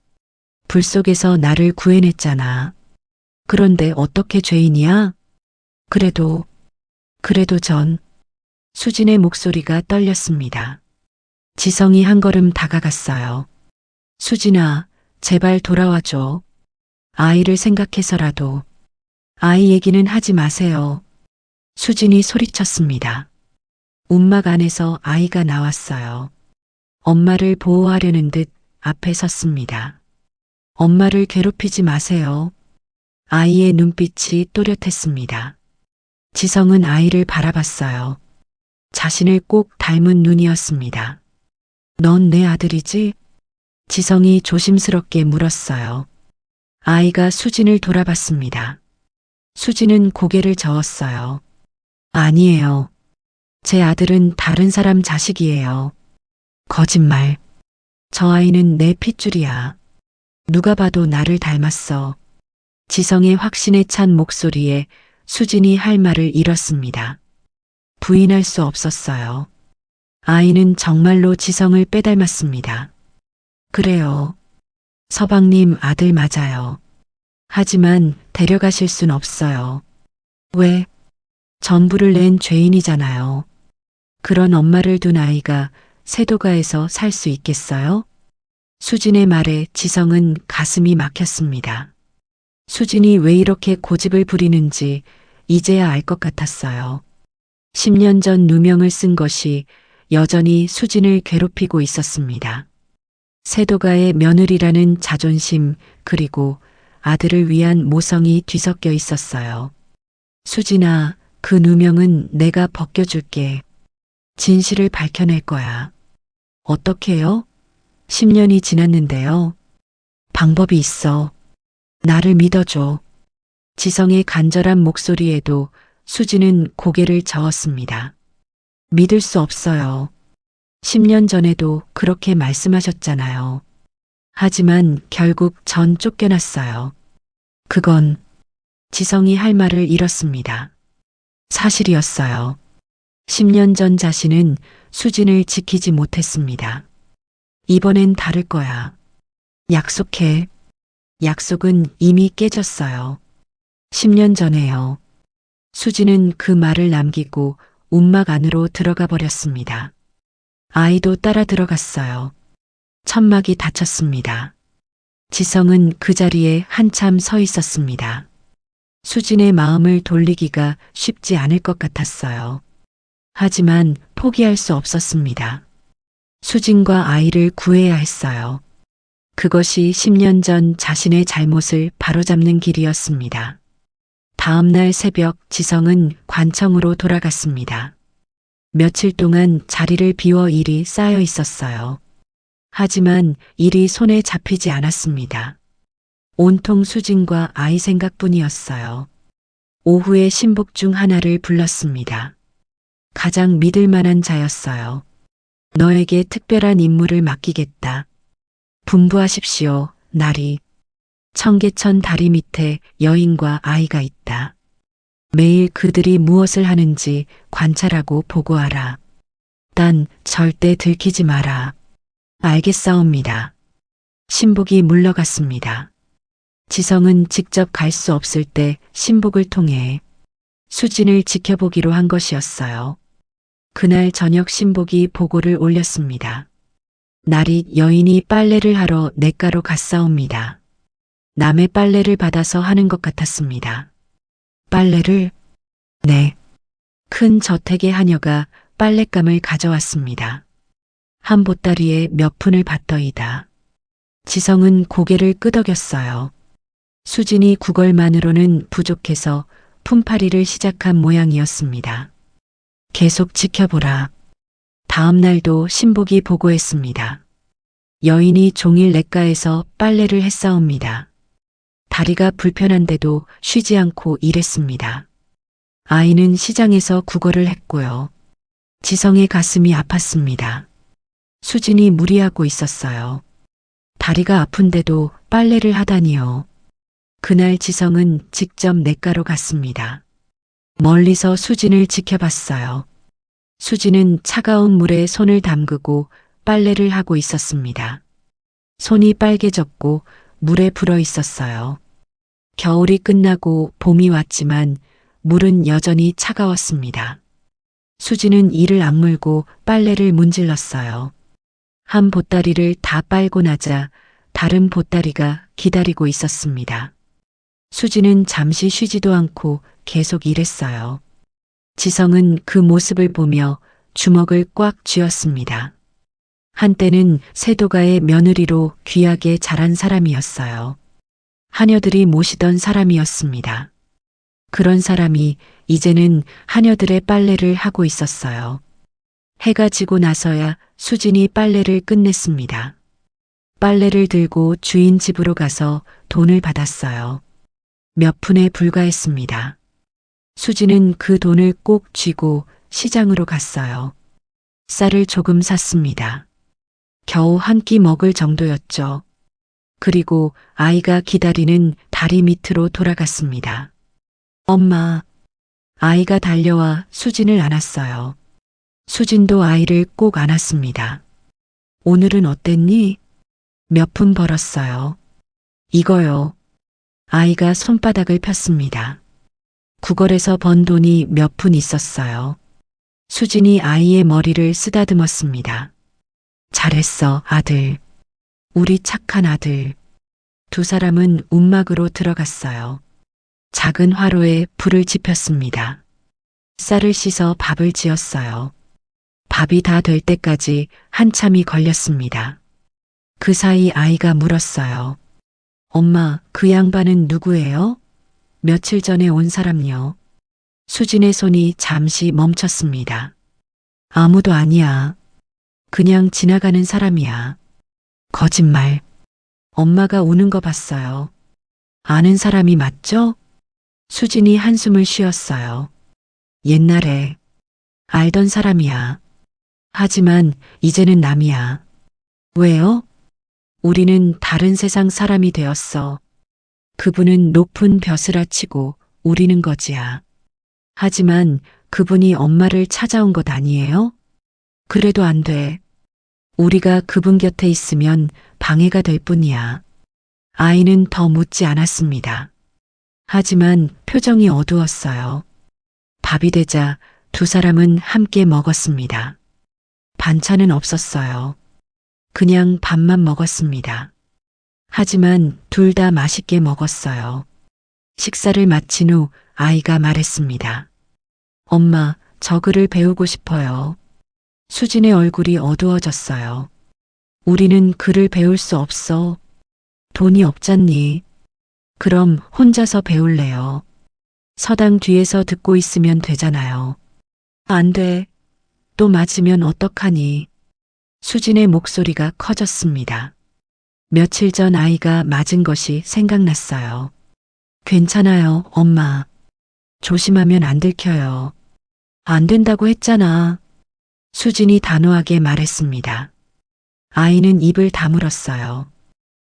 불 속에서 나를 구해냈잖아. 그런데 어떻게 죄인이야? 그래도 전 수진의 목소리가 떨렸습니다. 지성이 한 걸음 다가갔어요. 수진아, 제발 돌아와줘. 아이를 생각해서라도. 아이 얘기는 하지 마세요. 수진이 소리쳤습니다. 움막 안에서 아이가 나왔어요. 엄마를 보호하려는 듯 앞에 섰습니다. 엄마를 괴롭히지 마세요. 아이의 눈빛이 또렷했습니다. 지성은 아이를 바라봤어요. 자신을 꼭 닮은 눈이었습니다. 넌 내 아들이지? 지성이 조심스럽게 물었어요. 아이가 수진을 돌아봤습니다. 수진은 고개를 저었어요. 아니에요. 제 아들은 다른 사람 자식이에요. 거짓말. 저 아이는 내 핏줄이야. 누가 봐도 나를 닮았어. 지성의 확신에 찬 목소리에 수진이 할 말을 잃었습니다. 부인할 수 없었어요. 아이는 정말로 지성을 빼닮았습니다. 그래요. 서방님 아들 맞아요. 하지만 데려가실 순 없어요. 왜? 전부를 낸 죄인이잖아요. 그런 엄마를 둔 아이가 세도가에서 살 수 있겠어요? 수진의 말에 지성은 가슴이 막혔습니다. 수진이 왜 이렇게 고집을 부리는지 이제야 알 것 같았어요. 10년 전 누명을 쓴 것이 여전히 수진을 괴롭히고 있었습니다. 세도가의 며느리라는 자존심 그리고 아들을 위한 모성이 뒤섞여 있었어요. 수진아, 그 누명은 내가 벗겨줄게. 진실을 밝혀낼 거야. 어떻게요? 10년이 지났는데요. 방법이 있어. 나를 믿어줘. 지성의 간절한 목소리에도 수진은 고개를 저었습니다. 믿을 수 없어요. 10년 전에도 그렇게 말씀하셨잖아요. 하지만 결국 전 쫓겨났어요. 그건 지성이 할 말을 잃었습니다. 사실이었어요. 10년 전 자신은 수진을 지키지 못했습니다. 이번엔 다를 거야. 약속해. 약속은 이미 깨졌어요. 10년 전에요. 수진은 그 말을 남기고 움막 안으로 들어가 버렸습니다. 아이도 따라 들어갔어요. 천막이 닫혔습니다. 지성은 그 자리에 한참 서 있었습니다. 수진의 마음을 돌리기가 쉽지 않을 것 같았어요. 하지만 포기할 수 없었습니다. 수진과 아이를 구해야 했어요. 그것이 10년 전 자신의 잘못을 바로잡는 길이었습니다. 다음 날 새벽 지성은 관청으로 돌아갔습니다. 며칠 동안 자리를 비워 일이 쌓여 있었어요. 하지만 일이 손에 잡히지 않았습니다. 온통 수진과 아이 생각뿐이었어요. 오후에 신복 중 하나를 불렀습니다. 가장 믿을 만한 자였어요. 너에게 특별한 임무를 맡기겠다. 분부하십시오, 나리. 청계천 다리 밑에 여인과 아이가 있다. 매일 그들이 무엇을 하는지 관찰하고 보고하라. 단 절대 들키지 마라. 알겠사옵니다. 신복이 물러갔습니다. 지성은 직접 갈 수 없을 때 신복을 통해 수진을 지켜보기로 한 것이었어요. 그날 저녁 신복이 보고를 올렸습니다. 날이 여인이 빨래를 하러 냇가로 갔사옵니다. 남의 빨래를 받아서 하는 것 같았습니다. 빨래를? 네. 큰 저택의 하녀가 빨랫감을 가져왔습니다. 한 보따리에 몇 푼을 받더이다. 지성은 고개를 끄덕였어요. 수진이 구걸만으로는 부족해서 품팔이를 시작한 모양이었습니다. 계속 지켜보라. 다음 날도 신복이 보고했습니다. 여인이 종일 냇가에서 빨래를 했사옵니다. 다리가 불편한데도 쉬지 않고 일했습니다. 아이는 시장에서 구걸을 했고요. 지성의 가슴이 아팠습니다. 수진이 무리하고 있었어요. 다리가 아픈데도 빨래를 하다니요. 그날 지성은 직접 냇가로 갔습니다. 멀리서 수진을 지켜봤어요. 수진은 차가운 물에 손을 담그고 빨래를 하고 있었습니다. 손이 빨개졌고 물에 불어 있었어요. 겨울이 끝나고 봄이 왔지만 물은 여전히 차가웠습니다. 수진은 이를 악물고 빨래를 문질렀어요. 한 보따리를 다 빨고 나자 다른 보따리가 기다리고 있었습니다. 수진은 잠시 쉬지도 않고 계속 일했어요. 지성은 그 모습을 보며 주먹을 꽉 쥐었습니다. 한때는 세도가의 며느리로 귀하게 자란 사람이었어요. 하녀들이 모시던 사람이었습니다. 그런 사람이 이제는 하녀들의 빨래를 하고 있었어요. 해가 지고 나서야 수진이 빨래를 끝냈습니다. 빨래를 들고 주인 집으로 가서 돈을 받았어요. 몇 푼에 불과했습니다. 수진은 그 돈을 꼭 쥐고 시장으로 갔어요. 쌀을 조금 샀습니다. 겨우 한 끼 먹을 정도였죠. 그리고 아이가 기다리는 다리 밑으로 돌아갔습니다. 엄마. 아이가 달려와 수진을 안았어요. 수진도 아이를 꼭 안았습니다. 오늘은 어땠니? 몇 푼 벌었어요. 이거요. 아이가 손바닥을 폈습니다. 구걸에서 번 돈이 몇 푼 있었어요. 수진이 아이의 머리를 쓰다듬었습니다. 잘했어, 아들. 우리 착한 아들. 두 사람은 움막으로 들어갔어요. 작은 화로에 불을 지폈습니다. 쌀을 씻어 밥을 지었어요. 밥이 다 될 때까지 한참이 걸렸습니다. 그 사이 아이가 물었어요. 엄마, 그 양반은 누구예요? 며칠 전에 온 사람요. 수진의 손이 잠시 멈췄습니다. 아무도 아니야. 그냥 지나가는 사람이야. 거짓말. 엄마가 우는 거 봤어요. 아는 사람이 맞죠? 수진이 한숨을 쉬었어요. 옛날에 알던 사람이야. 하지만 이제는 남이야. 왜요? 우리는 다른 세상 사람이 되었어. 그분은 높은 벼슬아 치고 우리는 거지야. 하지만 그분이 엄마를 찾아온 것 아니에요? 그래도 안 돼. 우리가 그분 곁에 있으면 방해가 될 뿐이야. 아이는 더 묻지 않았습니다. 하지만 표정이 어두웠어요. 밥이 되자 두 사람은 함께 먹었습니다. 반찬은 없었어요. 그냥 밥만 먹었습니다. 하지만 둘 다 맛있게 먹었어요. 식사를 마친 후 아이가 말했습니다. 엄마, 저 글을 배우고 싶어요. 수진의 얼굴이 어두워졌어요. 우리는 글을 배울 수 없어. 돈이 없잖니. 그럼 혼자서 배울래요. 서당 뒤에서 듣고 있으면 되잖아요. 안 돼. 또 맞으면 어떡하니. 수진의 목소리가 커졌습니다. 며칠 전 아이가 맞은 것이 생각났어요. 괜찮아요, 엄마. 조심하면 안 들켜요. 안 된다고 했잖아. 수진이 단호하게 말했습니다. 아이는 입을 다물었어요.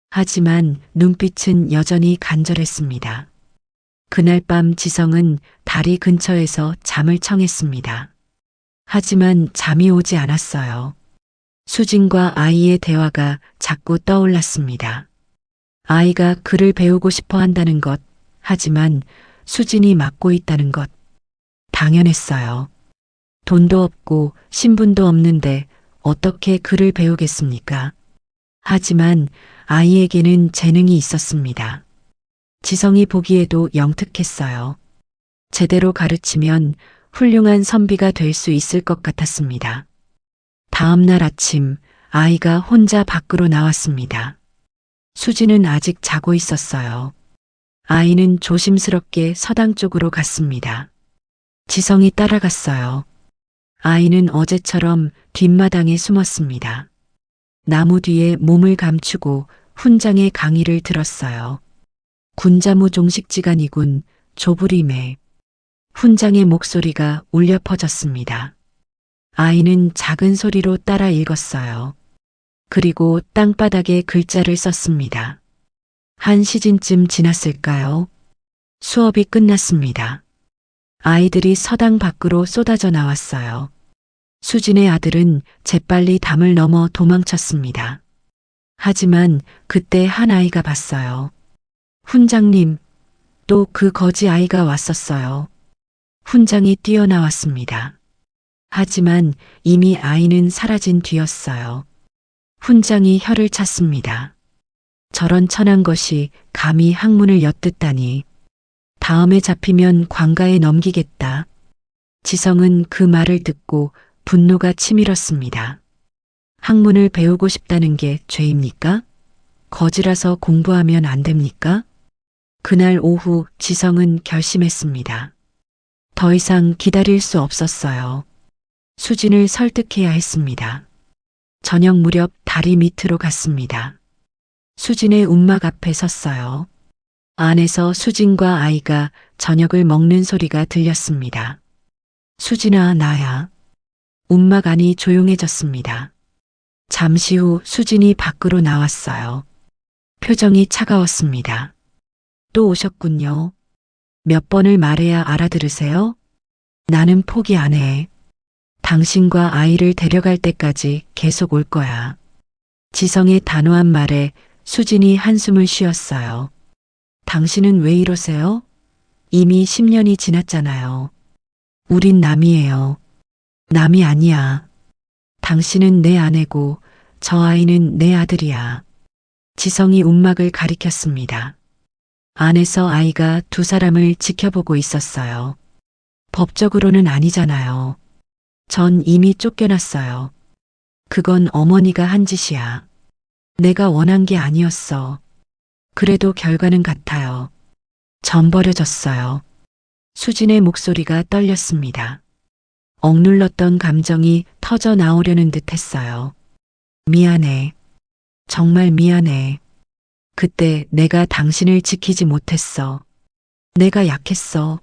하지만 눈빛은 여전히 간절했습니다. 그날 밤 지성은 다리 근처에서 잠을 청했습니다. 하지만 잠이 오지 않았어요. 수진과 아이의 대화가 자꾸 떠올랐습니다. 아이가 글을 배우고 싶어 한다는 것, 하지만 수진이 맡고 있다는 것. 당연했어요. 돈도 없고 신분도 없는데 어떻게 글을 배우겠습니까? 하지만 아이에게는 재능이 있었습니다. 지성이 보기에도 영특했어요. 제대로 가르치면 훌륭한 선비가 될 수 있을 것 같았습니다. 다음 날 아침 아이가 혼자 밖으로 나왔습니다. 수진은 아직 자고 있었어요. 아이는 조심스럽게 서당 쪽으로 갔습니다. 지성이 따라갔어요. 아이는 어제처럼 뒷마당에 숨었습니다. 나무 뒤에 몸을 감추고 훈장의 강의를 들었어요. 군자무 종식지간이군 조부림에. 훈장의 목소리가 울려 퍼졌습니다. 아이는 작은 소리로 따라 읽었어요. 그리고 땅바닥에 글자를 썼습니다. 한 시즌쯤 지났을까요? 수업이 끝났습니다. 아이들이 서당 밖으로 쏟아져 나왔어요. 수진의 아들은 재빨리 담을 넘어 도망쳤습니다. 하지만 그때 한 아이가 봤어요. 훈장님, 또 그 거지 아이가 왔었어요. 훈장이 뛰어나왔습니다. 하지만 이미 아이는 사라진 뒤였어요. 훈장이 혀를 찼습니다. 저런 천한 것이 감히 학문을 엿듣다니. 다음에 잡히면 관가에 넘기겠다. 지성은 그 말을 듣고 분노가 치밀었습니다. 학문을 배우고 싶다는 게 죄입니까? 거지라서 공부하면 안 됩니까? 그날 오후 지성은 결심했습니다. 더 이상 기다릴 수 없었어요. 수진을 설득해야 했습니다. 저녁 무렵 다리 밑으로 갔습니다. 수진의 움막 앞에 섰어요. 안에서 수진과 아이가 저녁을 먹는 소리가 들렸습니다. 수진아, 나야. 움막 안이 조용해졌습니다. 잠시 후 수진이 밖으로 나왔어요. 표정이 차가웠습니다. 또 오셨군요. 몇 번을 말해야 알아들으세요? 나는 포기 안 해. 당신과 아이를 데려갈 때까지 계속 올 거야. 지성의 단호한 말에 수진이 한숨을 쉬었어요. 당신은 왜 이러세요? 이미 10년이 지났잖아요. 우린 남이에요. 남이 아니야. 당신은 내 아내고 저 아이는 내 아들이야. 지성이 움막을 가리켰습니다. 안에서 아이가 두 사람을 지켜보고 있었어요. 법적으로는 아니잖아요. 전 이미 쫓겨났어요. 그건 어머니가 한 짓이야. 내가 원한 게 아니었어. 그래도 결과는 같아요. 전 버려졌어요. 수진의 목소리가 떨렸습니다. 억눌렀던 감정이 터져 나오려는 듯 했어요. 미안해. 정말 미안해. 그때 내가 당신을 지키지 못했어. 내가 약했어.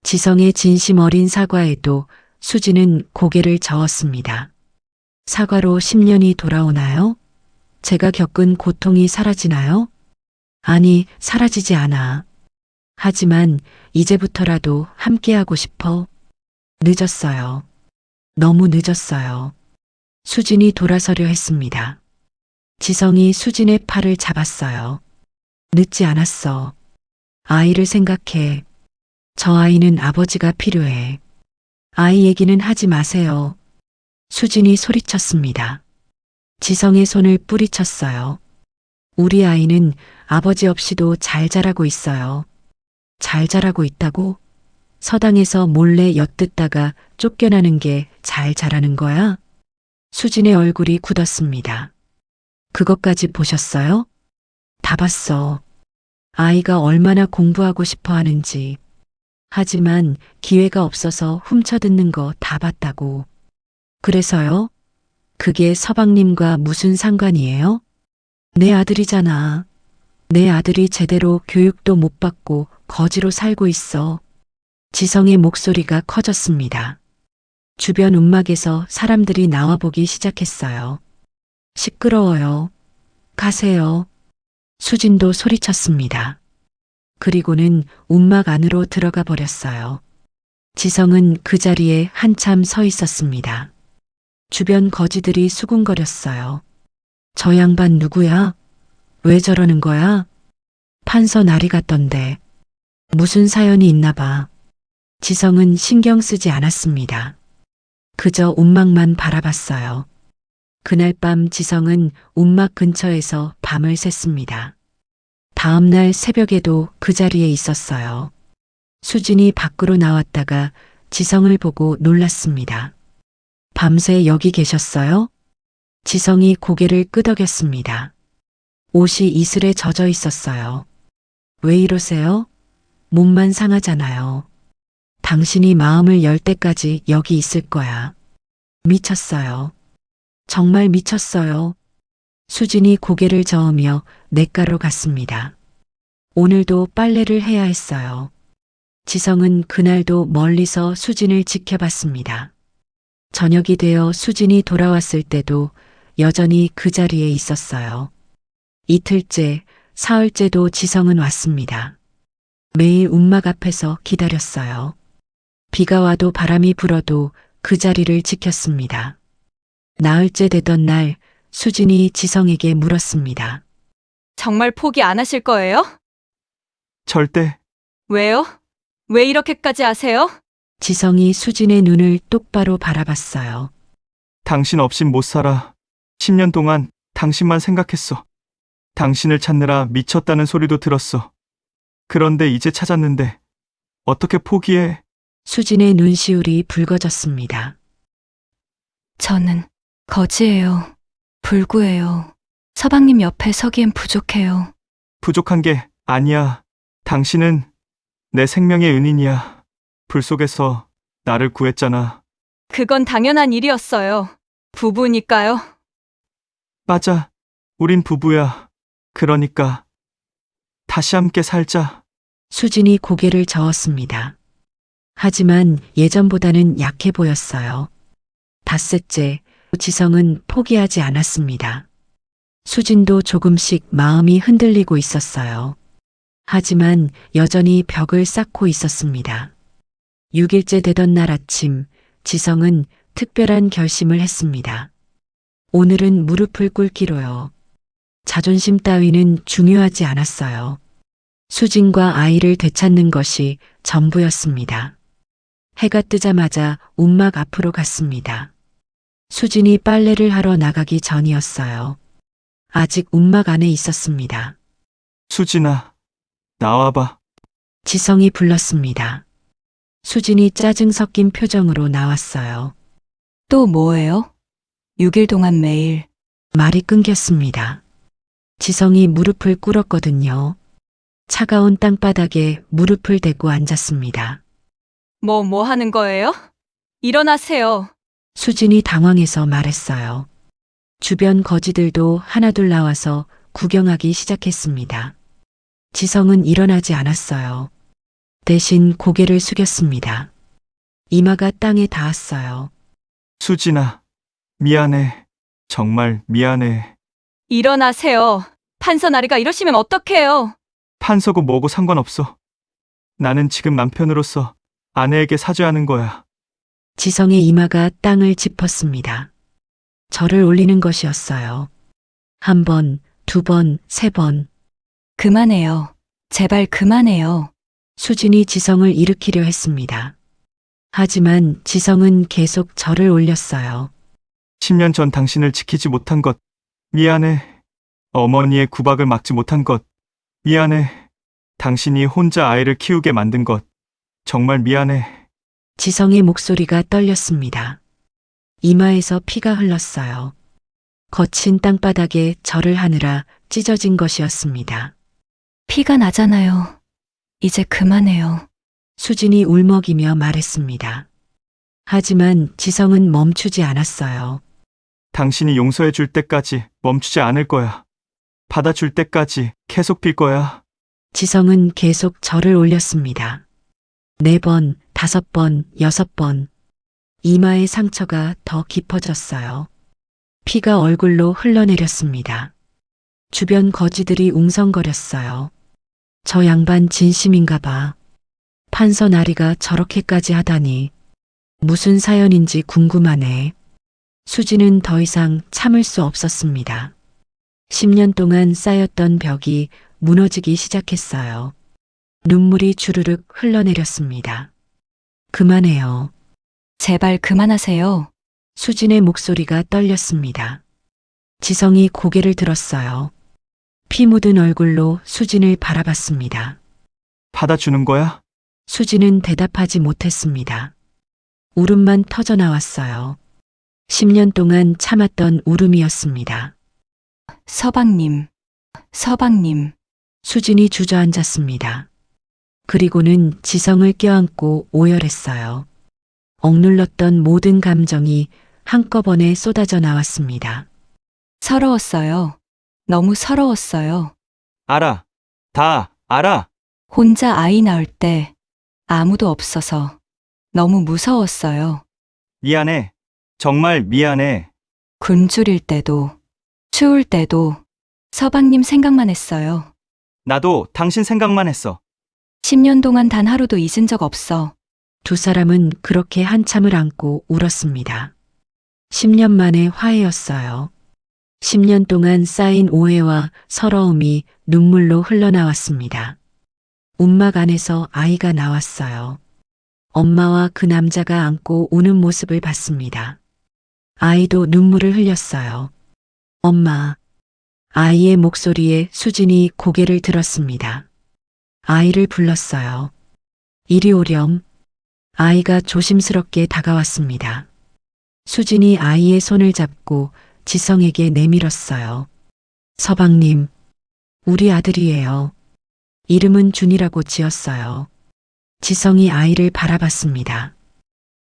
지성의 진심 어린 사과에도 수진은 고개를 저었습니다. 사과로 10년이 돌아오나요? 제가 겪은 고통이 사라지나요? 아니, 사라지지 않아. 하지만 이제부터라도 함께하고 싶어. 늦었어요. 너무 늦었어요. 수진이 돌아서려 했습니다. 지성이 수진의 팔을 잡았어요. 늦지 않았어. 아이를 생각해. 저 아이는 아버지가 필요해. 아이 얘기는 하지 마세요. 수진이 소리쳤습니다. 지성의 손을 뿌리쳤어요. 우리 아이는 아버지 없이도 잘 자라고 있어요. 잘 자라고 있다고? 서당에서 몰래 엿듣다가 쫓겨나는 게 잘 자라는 거야? 수진의 얼굴이 굳었습니다. 그것까지 보셨어요? 다 봤어. 아이가 얼마나 공부하고 싶어 하는지. 하지만 기회가 없어서 훔쳐듣는 거 다 봤다고. 그래서요? 그게 서방님과 무슨 상관이에요? 내 아들이잖아. 내 아들이 제대로 교육도 못 받고 거지로 살고 있어. 지성의 목소리가 커졌습니다. 주변 움막에서 사람들이 나와보기 시작했어요. 시끄러워요. 가세요. 수진도 소리쳤습니다. 그리고는 움막 안으로 들어가 버렸어요. 지성은 그 자리에 한참 서 있었습니다. 주변 거지들이 수군거렸어요. 저 양반 누구야? 왜 저러는 거야? 판서 날이 갔던데. 무슨 사연이 있나 봐. 지성은 신경 쓰지 않았습니다. 그저 움막만 바라봤어요. 그날 밤 지성은 움막 근처에서 밤을 샜습니다. 다음 날 새벽에도 그 자리에 있었어요. 수진이 밖으로 나왔다가 지성을 보고 놀랐습니다. 밤새 여기 계셨어요? 지성이 고개를 끄덕였습니다. 옷이 이슬에 젖어 있었어요. 왜 이러세요? 몸만 상하잖아요. 당신이 마음을 열 때까지 여기 있을 거야. 미쳤어요. 정말 미쳤어요. 수진이 고개를 저으며 냇가로 갔습니다. 오늘도 빨래를 해야 했어요. 지성은 그날도 멀리서 수진을 지켜봤습니다. 저녁이 되어 수진이 돌아왔을 때도 여전히 그 자리에 있었어요. 이틀째, 사흘째도 지성은 왔습니다. 매일 움막 앞에서 기다렸어요. 비가 와도 바람이 불어도 그 자리를 지켰습니다. 나흘째 되던 날 수진이 지성에게 물었습니다. 정말 포기 안 하실 거예요? 절대. 왜요? 왜 이렇게까지 하세요? 지성이 수진의 눈을 똑바로 바라봤어요. 당신 없인 못 살아. 10년 동안 당신만 생각했어. 당신을 찾느라 미쳤다는 소리도 들었어. 그런데 이제 찾았는데 어떻게 포기해? 수진의 눈시울이 붉어졌습니다. 저는 거지예요. 불구예요. 서방님 옆에 서기엔 부족해요. 부족한 게 아니야. 당신은 내 생명의 은인이야. 불 속에서 나를 구했잖아. 그건 당연한 일이었어요. 부부니까요. 맞아. 우린 부부야. 그러니까 다시 함께 살자. 수진이 고개를 저었습니다. 하지만 예전보다는 약해 보였어요. 닷새째, 지성은 포기하지 않았습니다. 수진도 조금씩 마음이 흔들리고 있었어요. 하지만 여전히 벽을 쌓고 있었습니다. 6일째 되던 날 아침, 지성은 특별한 결심을 했습니다. 오늘은 무릎을 꿇기로요. 자존심 따위는 중요하지 않았어요. 수진과 아이를 되찾는 것이 전부였습니다. 해가 뜨자마자 움막 앞으로 갔습니다. 수진이 빨래를 하러 나가기 전이었어요. 아직 움막 안에 있었습니다. 수진아, 나와봐. 지성이 불렀습니다. 수진이 짜증 섞인 표정으로 나왔어요. 또 뭐예요? 6일 동안 매일. 말이 끊겼습니다. 지성이 무릎을 꿇었거든요. 차가운 땅바닥에 무릎을 대고 앉았습니다. 뭐 하는 거예요? 일어나세요. 수진이 당황해서 말했어요. 주변 거지들도 하나둘 나와서 구경하기 시작했습니다. 지성은 일어나지 않았어요. 대신 고개를 숙였습니다. 이마가 땅에 닿았어요. 수진아, 미안해. 정말 미안해. 일어나세요. 판서 나리가 이러시면 어떡해요? 판서고 뭐고 상관없어. 나는 지금 남편으로서 아내에게 사죄하는 거야. 지성의 이마가 땅을 짚었습니다. 절을 올리는 것이었어요. 한 번, 두 번, 세 번. 그만해요. 제발 그만해요. 수진이 지성을 일으키려 했습니다. 하지만 지성은 계속 절을 올렸어요. 10년 전 당신을 지키지 못한 것, 미안해. 어머니의 구박을 막지 못한 것, 미안해. 당신이 혼자 아이를 키우게 만든 것, 정말 미안해. 지성의 목소리가 떨렸습니다. 이마에서 피가 흘렀어요. 거친 땅바닥에 절을 하느라 찢어진 것이었습니다. 피가 나잖아요. 이제 그만해요. 수진이 울먹이며 말했습니다. 하지만 지성은 멈추지 않았어요. 당신이 용서해 줄 때까지 멈추지 않을 거야. 받아줄 때까지 계속 빌 거야. 지성은 계속 절을 올렸습니다. 4번, 5번, 6번. 이마의 상처가 더 깊어졌어요. 피가 얼굴로 흘러내렸습니다. 주변 거지들이 웅성거렸어요. 저 양반 진심인가 봐. 판서 나리가 저렇게까지 하다니. 무슨 사연인지 궁금하네. 수지는 더 이상 참을 수 없었습니다. 10년 동안 쌓였던 벽이 무너지기 시작했어요. 눈물이 주르륵 흘러내렸습니다. 그만해요. 제발 그만하세요. 수진의 목소리가 떨렸습니다. 지성이 고개를 들었어요. 피 묻은 얼굴로 수진을 바라봤습니다. 받아주는 거야? 수진은 대답하지 못했습니다. 울음만 터져 나왔어요. 10년 동안 참았던 울음이었습니다. 서방님. 서방님. 수진이 주저앉았습니다. 그리고는 지성을 껴안고 오열했어요. 억눌렀던 모든 감정이 한꺼번에 쏟아져 나왔습니다. 서러웠어요. 너무 서러웠어요. 알아. 다 알아. 혼자 아이 낳을 때 아무도 없어서 너무 무서웠어요. 미안해. 정말 미안해. 굶주릴 때도, 추울 때도 서방님 생각만 했어요. 나도 당신 생각만 했어. 10년 동안 단 하루도 잊은 적 없어. 두 사람은 그렇게 한참을 안고 울었습니다. 10년 만에 화해였어요. 10년 동안 쌓인 오해와 서러움이 눈물로 흘러나왔습니다. 움막 안에서 아이가 나왔어요. 엄마와 그 남자가 안고 우는 모습을 봤습니다. 아이도 눈물을 흘렸어요. 엄마. 아이의 목소리에 수진이 고개를 들었습니다. 아이를 불렀어요. 이리 오렴. 아이가 조심스럽게 다가왔습니다. 수진이 아이의 손을 잡고 지성에게 내밀었어요. 서방님, 우리 아들이에요. 이름은 준이라고 지었어요. 지성이 아이를 바라봤습니다.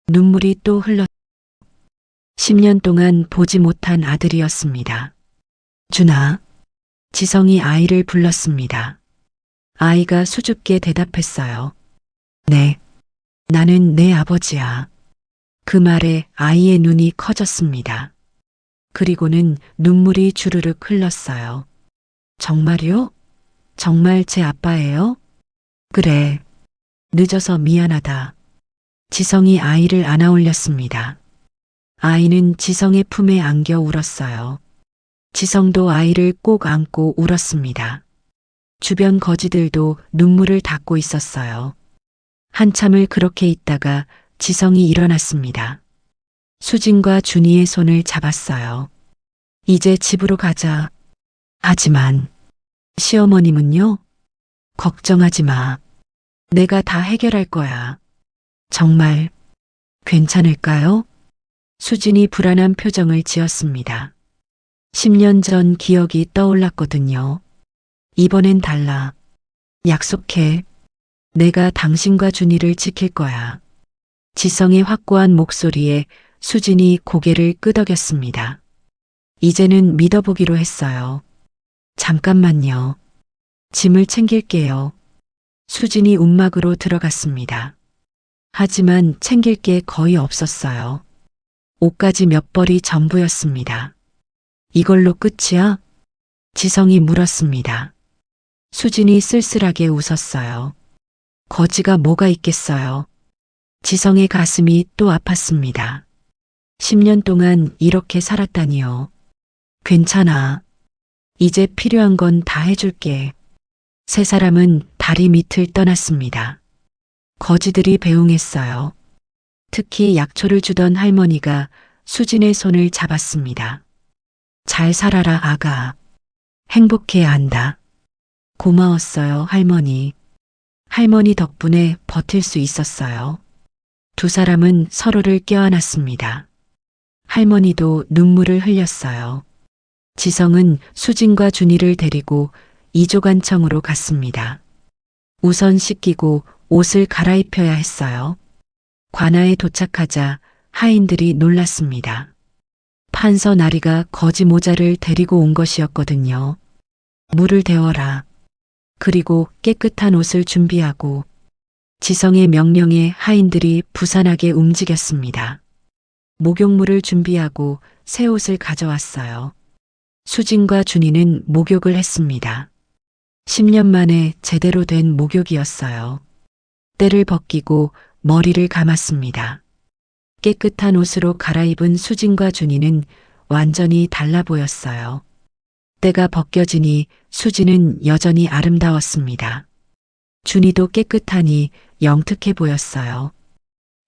눈물이 또 흘렀. 10년 동안 보지 못한 아들이었습니다. 준아. 지성이 아이를 불렀습니다. 아이가 수줍게 대답했어요. 네. 나는 내 아버지야. 그 말에 아이의 눈이 커졌습니다. 그리고는 눈물이 주르륵 흘렀어요. 정말요? 정말 제 아빠예요? 그래. 늦어서 미안하다. 지성이 아이를 안아 올렸습니다. 아이는 지성의 품에 안겨 울었어요. 지성도 아이를 꼭 안고 울었습니다. 주변 거지들도 눈물을 닦고 있었어요. 한참을 그렇게 있다가 지성이 일어났습니다. 수진과 준이의 손을 잡았어요. 이제 집으로 가자. 하지만 시어머님은요? 걱정하지 마. 내가 다 해결할 거야. 정말 괜찮을까요? 수진이 불안한 표정을 지었습니다. 10년 전 기억이 떠올랐거든요. 이번엔 달라. 약속해. 내가 당신과 준이를 지킬 거야. 지성의 확고한 목소리에 수진이 고개를 끄덕였습니다. 이제는 믿어보기로 했어요. 잠깐만요. 짐을 챙길게요. 수진이 움막으로 들어갔습니다. 하지만 챙길 게 거의 없었어요. 옷가지 몇 벌이 전부였습니다. 이걸로 끝이야? 지성이 물었습니다. 수진이 쓸쓸하게 웃었어요. 거지가 뭐가 있겠어요. 지성의 가슴이 또 아팠습니다. 10년 동안 이렇게 살았다니요. 괜찮아. 이제 필요한 건 다 해줄게. 세 사람은 다리 밑을 떠났습니다. 거지들이 배웅했어요. 특히 약초를 주던 할머니가 수진의 손을 잡았습니다. 잘 살아라, 아가. 행복해야 한다. 고마웠어요, 할머니. 할머니 덕분에 버틸 수 있었어요. 두 사람은 서로를 껴안았습니다. 할머니도 눈물을 흘렸어요. 지성은 수진과 준이를 데리고 이조관청으로 갔습니다. 우선 씻기고 옷을 갈아입혀야 했어요. 관아에 도착하자 하인들이 놀랐습니다. 판서 나리가 거지 모자를 데리고 온 것이었거든요. 물을 데워라. 그리고 깨끗한 옷을 준비하고. 지성의 명령에 하인들이 부산하게 움직였습니다. 목욕물을 준비하고 새 옷을 가져왔어요. 수진과 준이는 목욕을 했습니다. 10년 만에 제대로 된 목욕이었어요. 때를 벗기고 머리를 감았습니다. 깨끗한 옷으로 갈아입은 수진과 준이는 완전히 달라 보였어요. 때가 벗겨지니 수진은 여전히 아름다웠습니다. 준이도 깨끗하니 영특해 보였어요.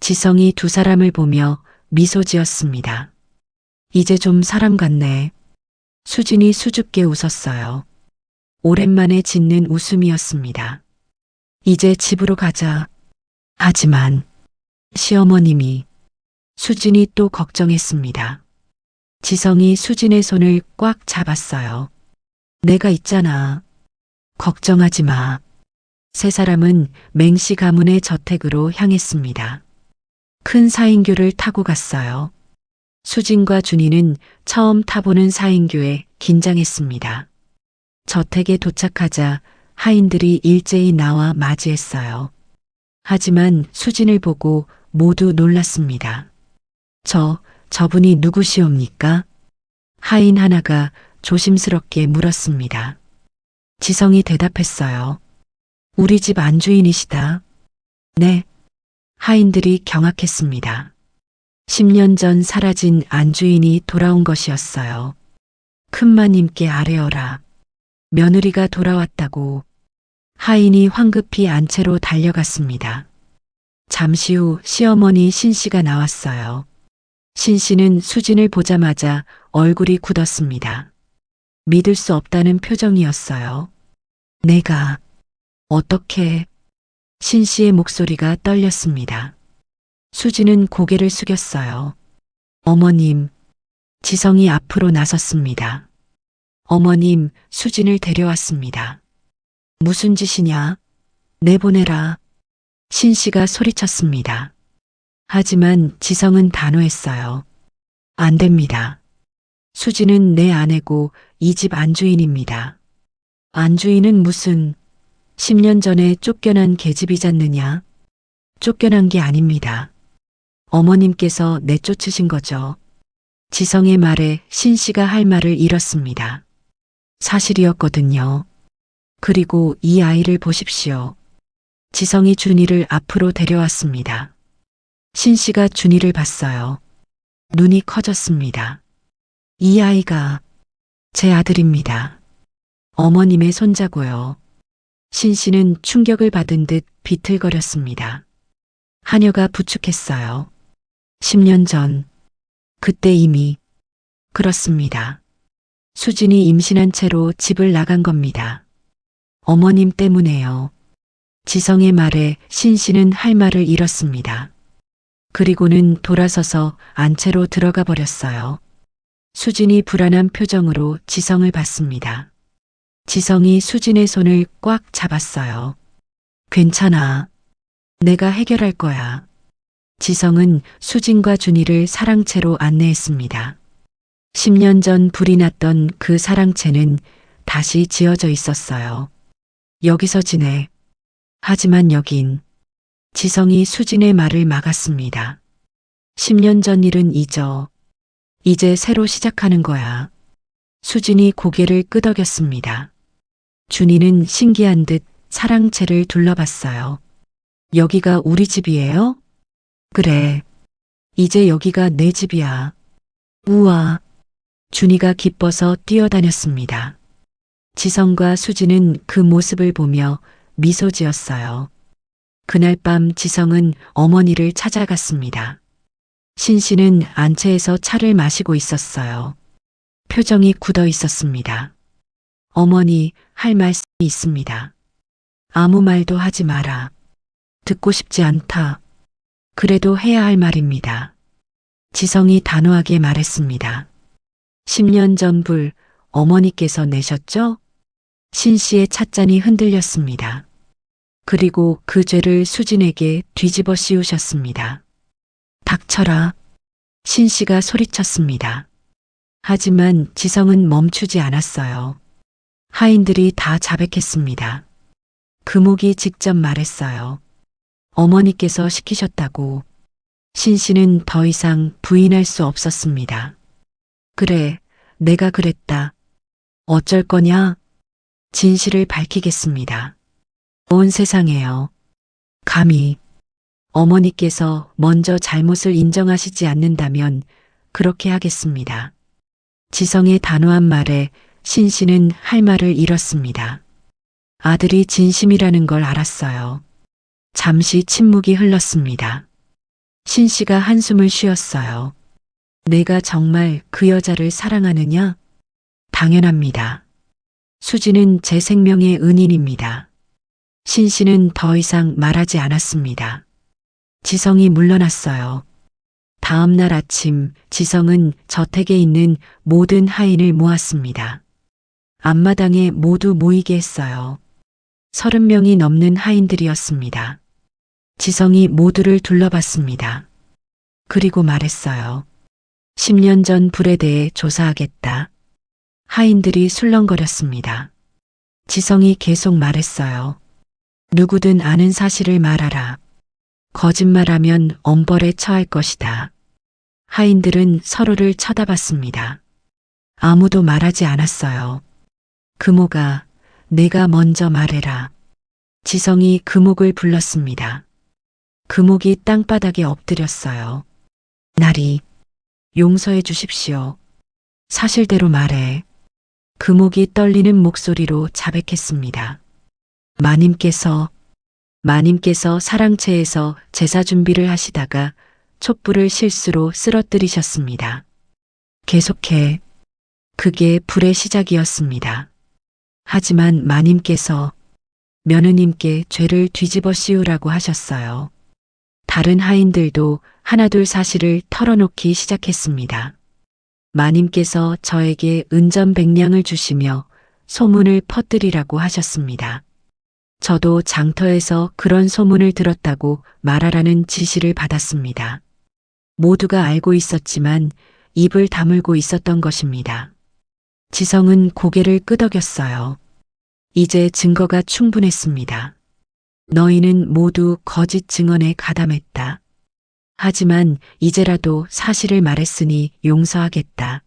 지성이 두 사람을 보며 미소 지었습니다. 이제 좀 사람 같네. 수진이 수줍게 웃었어요. 오랜만에 짓는 웃음이었습니다. 이제 집으로 가자. 하지만 시어머님이. 수진이 또 걱정했습니다. 지성이 수진의 손을 꽉 잡았어요. 내가 있잖아. 걱정하지 마. 세 사람은 맹씨 가문의 저택으로 향했습니다. 큰 사인교를 타고 갔어요. 수진과 준이는 처음 타보는 사인교에 긴장했습니다. 저택에 도착하자 하인들이 일제히 나와 맞이했어요. 하지만 수진을 보고 모두 놀랐습니다. 저분이 누구시옵니까? 하인 하나가 조심스럽게 물었습니다. 지성이 대답했어요. 우리 집 안주인이시다. 네. 하인들이 경악했습니다. 10년 전 사라진 안주인이 돌아온 것이었어요. 큰마님께 아뢰어라. 며느리가 돌아왔다고. 하인이 황급히 안채로 달려갔습니다. 잠시 후 시어머니 신씨가 나왔어요. 신씨는 수진을 보자마자 얼굴이 굳었습니다. 믿을 수 없다는 표정이었어요. 내가 어떻게? 신씨의 목소리가 떨렸습니다. 수진은 고개를 숙였어요. 어머님, 지성이 앞으로 나섰습니다. 어머님, 수진을 데려왔습니다. 무슨 짓이냐? 내보내라. 신씨가 소리쳤습니다. 하지만 지성은 단호했어요. 안 됩니다. 수진은 내 아내고 이 집 안주인입니다. 안주인은 무슨 10년 전에 쫓겨난 계집이잖느냐? 쫓겨난 게 아닙니다. 어머님께서 내쫓으신 거죠. 지성의 말에 신씨가 할 말을 잃었습니다. 사실이었거든요. 그리고 이 아이를 보십시오. 지성이 준이를 앞으로 데려왔습니다. 신씨가 준이를 봤어요. 눈이 커졌습니다. 이 아이가 제 아들입니다. 어머님의 손자고요. 신씨는 충격을 받은 듯 비틀거렸습니다. 하녀가 부축했어요. 10년 전, 그때 이미, 그렇습니다. 수진이 임신한 채로 집을 나간 겁니다. 어머님 때문에요. 지성의 말에 신씨는 할 말을 잃었습니다. 그리고는 돌아서서 안채로 들어가 버렸어요. 수진이 불안한 표정으로 지성을 봤습니다. 지성이 수진의 손을 꽉 잡았어요. 괜찮아. 내가 해결할 거야. 지성은 수진과 준이를 사랑채로 안내했습니다. 10년 전 불이 났던 그 사랑채는 다시 지어져 있었어요. 여기서 지내. 하지만 여긴 지성이 수진의 말을 막았습니다. 10년 전 일은 잊어. 이제 새로 시작하는 거야. 수진이 고개를 끄덕였습니다. 준이는 신기한 듯 사랑채를 둘러봤어요. 여기가 우리 집이에요? 그래. 이제 여기가 내 집이야. 우와. 준이가 기뻐서 뛰어다녔습니다. 지성과 수진은 그 모습을 보며 미소 지었어요. 그날 밤 지성은 어머니를 찾아갔습니다. 신씨는 안채에서 차를 마시고 있었어요. 표정이 굳어 있었습니다. 어머니, 할 말씀이 있습니다. 아무 말도 하지 마라. 듣고 싶지 않다. 그래도 해야 할 말입니다. 지성이 단호하게 말했습니다. 10년 전 불, 어머니께서 내셨죠? 신씨의 찻잔이 흔들렸습니다. 그리고 그 죄를 수진에게 뒤집어 씌우셨습니다. 닥쳐라. 신씨가 소리쳤습니다. 하지만 지성은 멈추지 않았어요. 하인들이 다 자백했습니다. 금옥이 직접 말했어요. 어머니께서 시키셨다고. 신씨는 더 이상 부인할 수 없었습니다. 그래, 내가 그랬다. 어쩔 거냐? 진실을 밝히겠습니다. 온 세상에요. 감히 어머니께서 먼저 잘못을 인정하시지 않는다면 그렇게 하겠습니다. 지성의 단호한 말에 신씨는 할 말을 잃었습니다. 아들이 진심이라는 걸 알았어요. 잠시 침묵이 흘렀습니다. 신씨가 한숨을 쉬었어요. 내가 정말 그 여자를 사랑하느냐? 당연합니다. 수지는 제 생명의 은인입니다. 신씨는 더 이상 말하지 않았습니다. 지성이 물러났어요. 다음 날 아침 지성은 저택에 있는 모든 하인을 모았습니다. 앞마당에 모두 모이게 했어요. 30명이 넘는 하인들이었습니다. 지성이 모두를 둘러봤습니다. 그리고 말했어요. 10년 전 불에 대해 조사하겠다. 하인들이 술렁거렸습니다. 지성이 계속 말했어요. 누구든 아는 사실을 말하라. 거짓말하면 엄벌에 처할 것이다. 하인들은 서로를 쳐다봤습니다. 아무도 말하지 않았어요. 금호가 내가 먼저 말해라. 지성이 금옥을 불렀습니다. 금옥이 땅바닥에 엎드렸어요. 나리, 용서해 주십시오. 사실대로 말해. 금옥이 떨리는 목소리로 자백했습니다. 마님께서 사랑채에서 제사 준비를 하시다가 촛불을 실수로 쓰러뜨리셨습니다. 계속해. 그게 불의 시작이었습니다. 하지만 마님께서 며느님께 죄를 뒤집어 씌우라고 하셨어요. 다른 하인들도 하나둘 사실을 털어놓기 시작했습니다. 마님께서 저에게 은전백냥을 주시며 소문을 퍼뜨리라고 하셨습니다. 저도 장터에서 그런 소문을 들었다고 말하라는 지시를 받았습니다. 모두가 알고 있었지만 입을 다물고 있었던 것입니다. 지성은 고개를 끄덕였어요. 이제 증거가 충분했습니다. 너희는 모두 거짓 증언에 가담했다. 하지만 이제라도 사실을 말했으니 용서하겠다.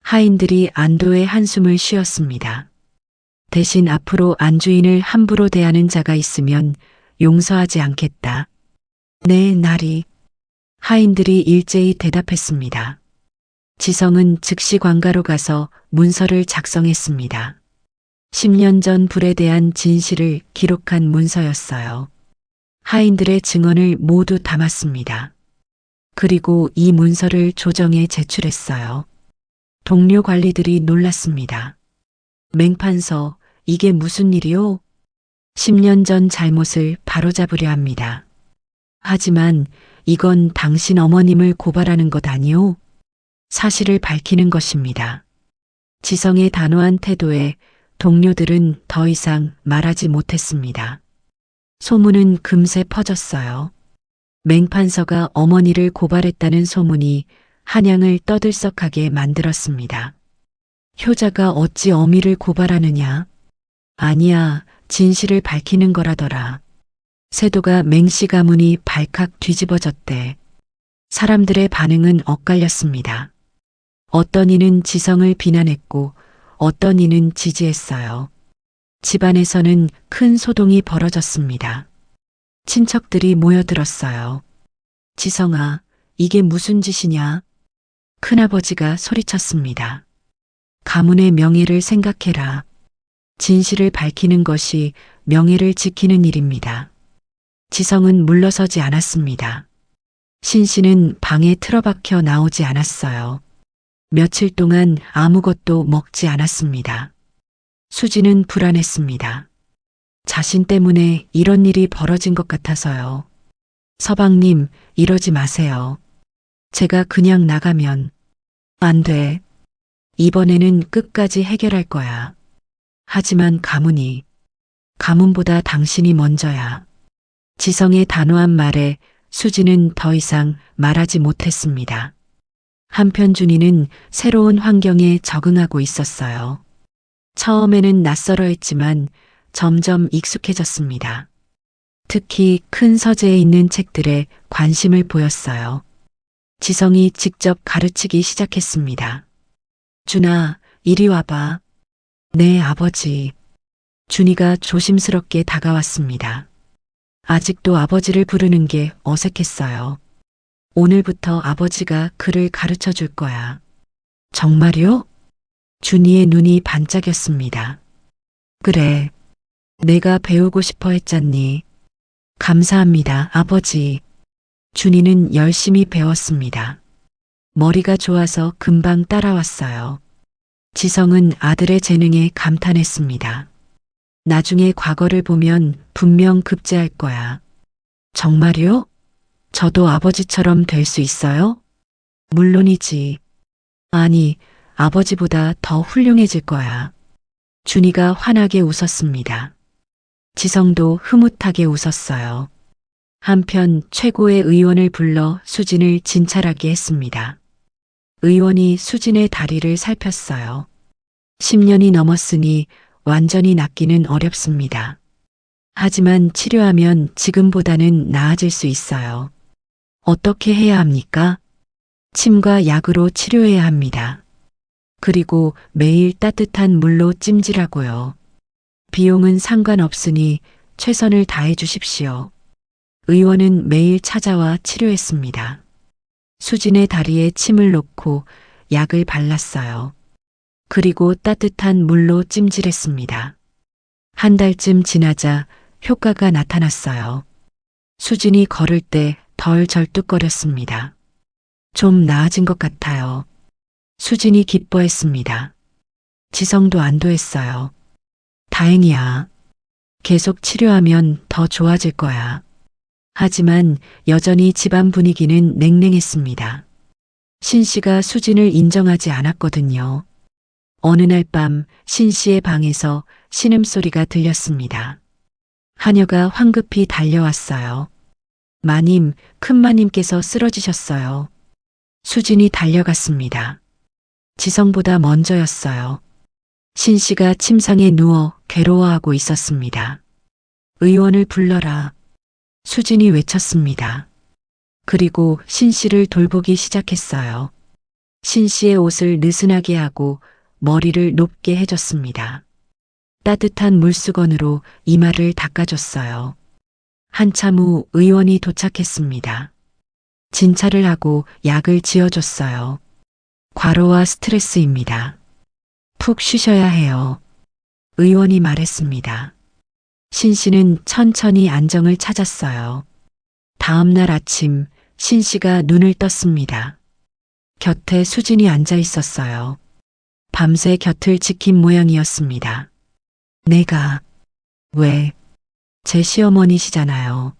하인들이 안도의 한숨을 쉬었습니다. 대신 앞으로 안주인을 함부로 대하는 자가 있으면 용서하지 않겠다. 네, 나리. 하인들이 일제히 대답했습니다. 지성은 즉시 관가로 가서 문서를 작성했습니다. 10년 전 불에 대한 진실을 기록한 문서였어요. 하인들의 증언을 모두 담았습니다. 그리고 이 문서를 조정에 제출했어요. 동료 관리들이 놀랐습니다. 맹판서, 이게 무슨 일이오? 10년 전 잘못을 바로잡으려 합니다. 하지만 이건 당신 어머님을 고발하는 것 아니오? 사실을 밝히는 것입니다. 지성의 단호한 태도에 동료들은 더 이상 말하지 못했습니다. 소문은 금세 퍼졌어요. 맹판서가 어머니를 고발했다는 소문이 한양을 떠들썩하게 만들었습니다. 효자가 어찌 어미를 고발하느냐? 아니야, 진실을 밝히는 거라더라. 세도가 맹씨 가문이 발칵 뒤집어졌대. 사람들의 반응은 엇갈렸습니다. 어떤 이는 지성을 비난했고 어떤 이는 지지했어요. 집안에서는 큰 소동이 벌어졌습니다. 친척들이 모여들었어요. 지성아, 이게 무슨 짓이냐? 큰아버지가 소리쳤습니다. 가문의 명예를 생각해라. 진실을 밝히는 것이 명예를 지키는 일입니다. 지성은 물러서지 않았습니다. 신씨는 방에 틀어박혀 나오지 않았어요. 며칠 동안 아무것도 먹지 않았습니다. 수지는 불안했습니다. 자신 때문에 이런 일이 벌어진 것 같아서요. 서방님, 이러지 마세요. 제가 그냥 나가면 안 돼. 이번에는 끝까지 해결할 거야. 하지만 가문보다 당신이 먼저야. 지성의 단호한 말에 수지는 더 이상 말하지 못했습니다. 한편 준이는 새로운 환경에 적응하고 있었어요. 처음에는 낯설어 했지만 점점 익숙해졌습니다. 특히 큰 서재에 있는 책들에 관심을 보였어요. 지성이 직접 가르치기 시작했습니다. 준아, 이리 와봐. 네, 아버지. 준이가 조심스럽게 다가왔습니다. 아직도 아버지를 부르는 게 어색했어요. 오늘부터 아버지가 그를 가르쳐 줄 거야. 정말요? 준이의 눈이 반짝였습니다. 그래. 내가 배우고 싶어 했잖니. 감사합니다, 아버지. 준이는 열심히 배웠습니다. 머리가 좋아서 금방 따라왔어요. 지성은 아들의 재능에 감탄했습니다. 나중에 과거를 보면 분명 급제할 거야. 정말요? 저도 아버지처럼 될 수 있어요? 물론이지. 아니, 아버지보다 더 훌륭해질 거야. 준이가 환하게 웃었습니다. 지성도 흐뭇하게 웃었어요. 한편 최고의 의원을 불러 수진을 진찰하게 했습니다. 의원이 수진의 다리를 살폈어요. 10년이 넘었으니 완전히 낫기는 어렵습니다. 하지만 치료하면 지금보다는 나아질 수 있어요. 어떻게 해야 합니까? 침과 약으로 치료해야 합니다. 그리고 매일 따뜻한 물로 찜질하고요. 비용은 상관없으니 최선을 다해 주십시오. 의원은 매일 찾아와 치료했습니다. 수진의 다리에 침을 놓고 약을 발랐어요. 그리고 따뜻한 물로 찜질했습니다. 한 달쯤 지나자 효과가 나타났어요. 수진이 걸을 때 덜 절뚝거렸습니다. 좀 나아진 것 같아요. 수진이 기뻐했습니다. 지성도 안도했어요. 다행이야. 계속 치료하면 더 좋아질 거야. 하지만 여전히 집안 분위기는 냉랭했습니다. 신 씨가 수진을 인정하지 않았거든요. 어느 날 밤 신 씨의 방에서 신음소리가 들렸습니다. 하녀가 황급히 달려왔어요. 마님, 큰마님께서 쓰러지셨어요. 수진이 달려갔습니다. 지성보다 먼저였어요. 신 씨가 침상에 누워 괴로워하고 있었습니다. 의원을 불러라. 수진이 외쳤습니다. 그리고 신 씨를 돌보기 시작했어요. 신 씨의 옷을 느슨하게 하고 머리를 높게 해줬습니다. 따뜻한 물수건으로 이마를 닦아줬어요. 한참 후 의원이 도착했습니다. 진찰을 하고 약을 지어줬어요. 과로와 스트레스입니다. 푹 쉬셔야 해요. 의원이 말했습니다. 신 씨는 천천히 안정을 찾았어요. 다음 날 아침 신 씨가 눈을 떴습니다. 곁에 수진이 앉아 있었어요. 밤새 곁을 지킨 모양이었습니다. 내가 왜? 제 시어머니시잖아요.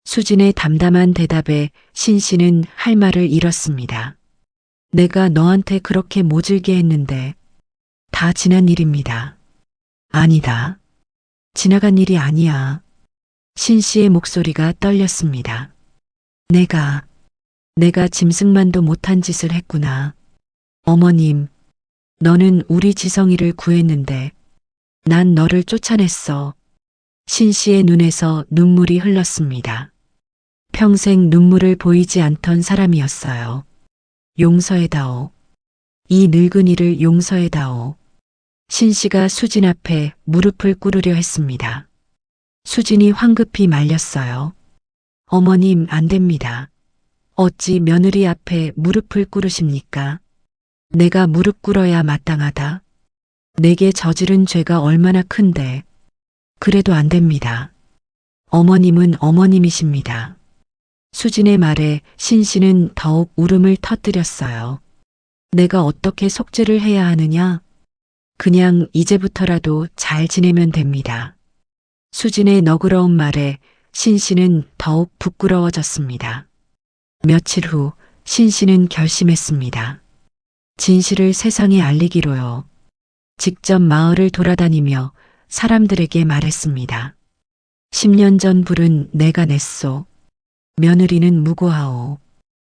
수진의 담담한 대답에 신 씨는 할 말을 잃었습니다. 내가 너한테 그렇게 모질게 했는데 다 지난 일입니다. 아니다. 지나간 일이 아니야. 신 씨의 목소리가 떨렸습니다. 내가 짐승만도 못한 짓을 했구나. 어머님, 너는 우리 지성이를 구했는데 난 너를 쫓아냈어. 신 씨의 눈에서 눈물이 흘렀습니다. 평생 눈물을 보이지 않던 사람이었어요. 용서해다오. 이 늙은이를 용서해다오. 신 씨가 수진 앞에 무릎을 꿇으려 했습니다. 수진이 황급히 말렸어요. 어머님, 안 됩니다. 어찌 며느리 앞에 무릎을 꿇으십니까? 내가 무릎 꿇어야 마땅하다. 내게 저지른 죄가 얼마나 큰데. 그래도 안 됩니다. 어머님은 어머님이십니다. 수진의 말에 신 씨는 더욱 울음을 터뜨렸어요. 내가 어떻게 속죄를 해야 하느냐? 그냥 이제부터라도 잘 지내면 됩니다. 수진의 너그러운 말에 신 씨는 더욱 부끄러워졌습니다. 며칠 후 신 씨는 결심했습니다. 진실을 세상에 알리기로요. 직접 마을을 돌아다니며 사람들에게 말했습니다. 10년 전 불은 내가 냈소. 며느리는 무고하오.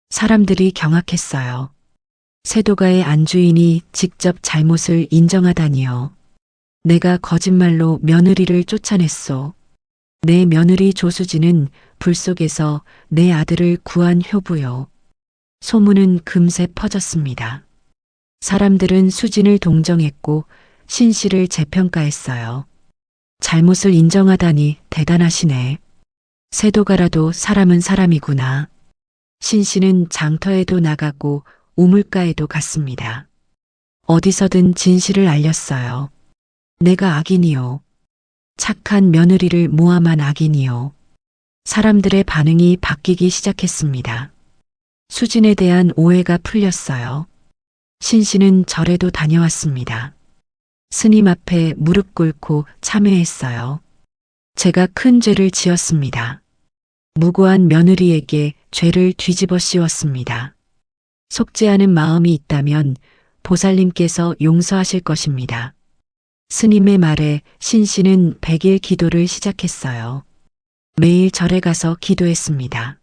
사람들이 경악했어요. 세도가의 안주인이 직접 잘못을 인정하다니요. 내가 거짓말로 며느리를 쫓아냈소. 내 며느리 조수진은 불 속에서 내 아들을 구한 효부요. 소문은 금세 퍼졌습니다. 사람들은 수진을 동정했고 신 씨를 재평가했어요. 잘못을 인정하다니 대단하시네. 세도가라도 사람은 사람이구나. 신 씨는 장터에도 나가고 우물가에도 갔습니다. 어디서든 진실을 알렸어요. 내가 악인이요. 착한 며느리를 모함한 악인이요. 사람들의 반응이 바뀌기 시작했습니다. 수진에 대한 오해가 풀렸어요. 신 씨는 절에도 다녀왔습니다. 스님 앞에 무릎 꿇고 참회했어요. 제가 큰 죄를 지었습니다. 무고한 며느리에게 죄를 뒤집어 씌웠습니다. 속죄하는 마음이 있다면 보살님께서 용서하실 것입니다. 스님의 말에 신 씨는 100일 기도를 시작했어요. 매일 절에 가서 기도했습니다.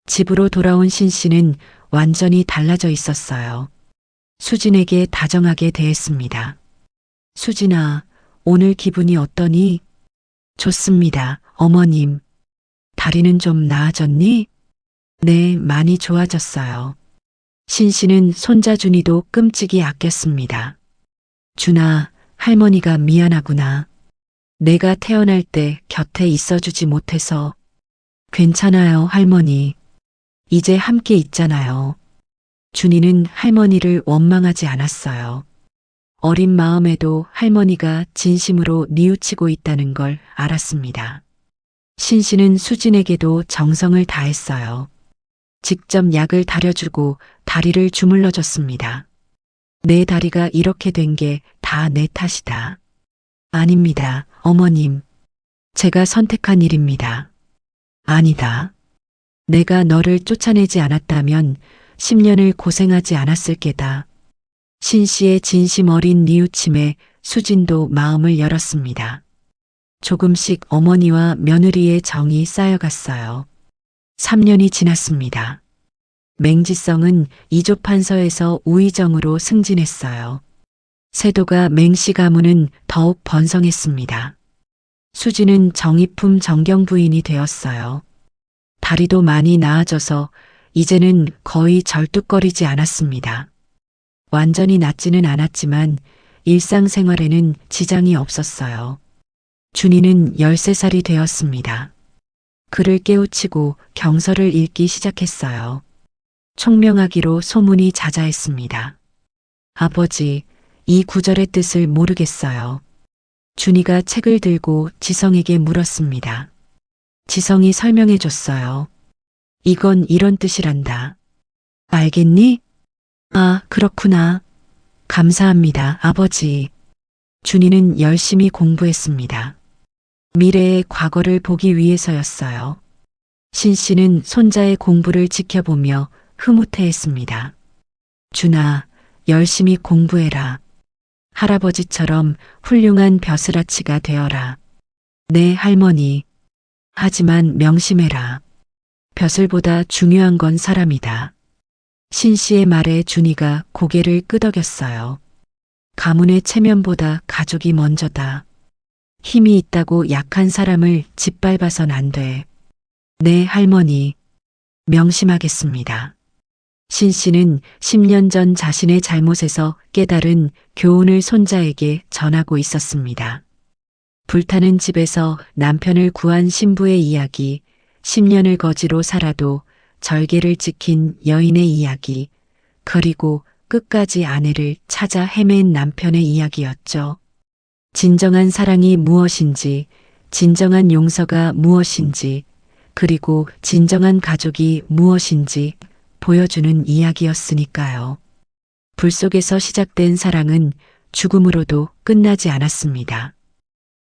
집으로 돌아온 신 씨는 완전히 달라져 있었어요. 수진에게 다정하게 대했습니다. 수진아, 오늘 기분이 어떠니? 좋습니다, 어머님. 다리는 좀 나아졌니? 네, 많이 좋아졌어요. 신 씨는 손자 준이도 끔찍이 아꼈습니다. 준아, 할머니가 미안하구나. 내가 태어날 때 곁에 있어주지 못해서. 괜찮아요, 할머니. 이제 함께 있잖아요. 준이는 할머니를 원망하지 않았어요. 어린 마음에도 할머니가 진심으로 뉘우치고 있다는 걸 알았습니다. 신 씨는 수진에게도 정성을 다했어요. 직접 약을 다려주고 다리를 주물러줬습니다. 내 다리가 이렇게 된 게 다 내 탓이다. 아닙니다, 어머님. 제가 선택한 일입니다. 아니다. 내가 너를 쫓아내지 않았다면 10년을 고생하지 않았을 게다. 신 씨의 진심 어린 뉘우침에 수진도 마음을 열었습니다. 조금씩 어머니와 며느리의 정이 쌓여갔어요. 3년이 지났습니다. 맹지성은 이조판서에서 우의정으로 승진했어요. 세도가 맹씨 가문은 더욱 번성했습니다. 수진은 정의품 정경 부인이 되었어요. 다리도 많이 나아져서 이제는 거의 절뚝거리지 않았습니다. 완전히 낫지는 않았지만 일상생활에는 지장이 없었어요. 준이는 13살이 되었습니다. 그를 깨우치고 경서를 읽기 시작했어요. 총명하기로 소문이 자자했습니다. 아버지, 이 구절의 뜻을 모르겠어요. 준이가 책을 들고 지성에게 물었습니다. 지성이 설명해 줬어요. 이건 이런 뜻이란다. 알겠니? 아, 그렇구나. 감사합니다, 아버지. 준이는 열심히 공부했습니다. 미래의 과거를 보기 위해서였어요. 신 씨는 손자의 공부를 지켜보며 흐뭇해했습니다. 준아, 열심히 공부해라. 할아버지처럼 훌륭한 벼슬아치가 되어라. 네, 할머니. 하지만 명심해라. 벼슬보다 중요한 건 사람이다. 신 씨의 말에 준이가 고개를 끄덕였어요. 가문의 체면보다 가족이 먼저다. 힘이 있다고 약한 사람을 짓밟아선 안 돼. 네, 할머니. 명심하겠습니다. 신 씨는 10년 전 자신의 잘못에서 깨달은 교훈을 손자에게 전하고 있었습니다. 불타는 집에서 남편을 구한 신부의 이야기, 10년을 거지로 살아도 절개를 지킨 여인의 이야기, 그리고 끝까지 아내를 찾아 헤맨 남편의 이야기였죠. 진정한 사랑이 무엇인지, 진정한 용서가 무엇인지, 그리고 진정한 가족이 무엇인지 보여주는 이야기였으니까요. 불 속에서 시작된 사랑은 죽음으로도 끝나지 않았습니다.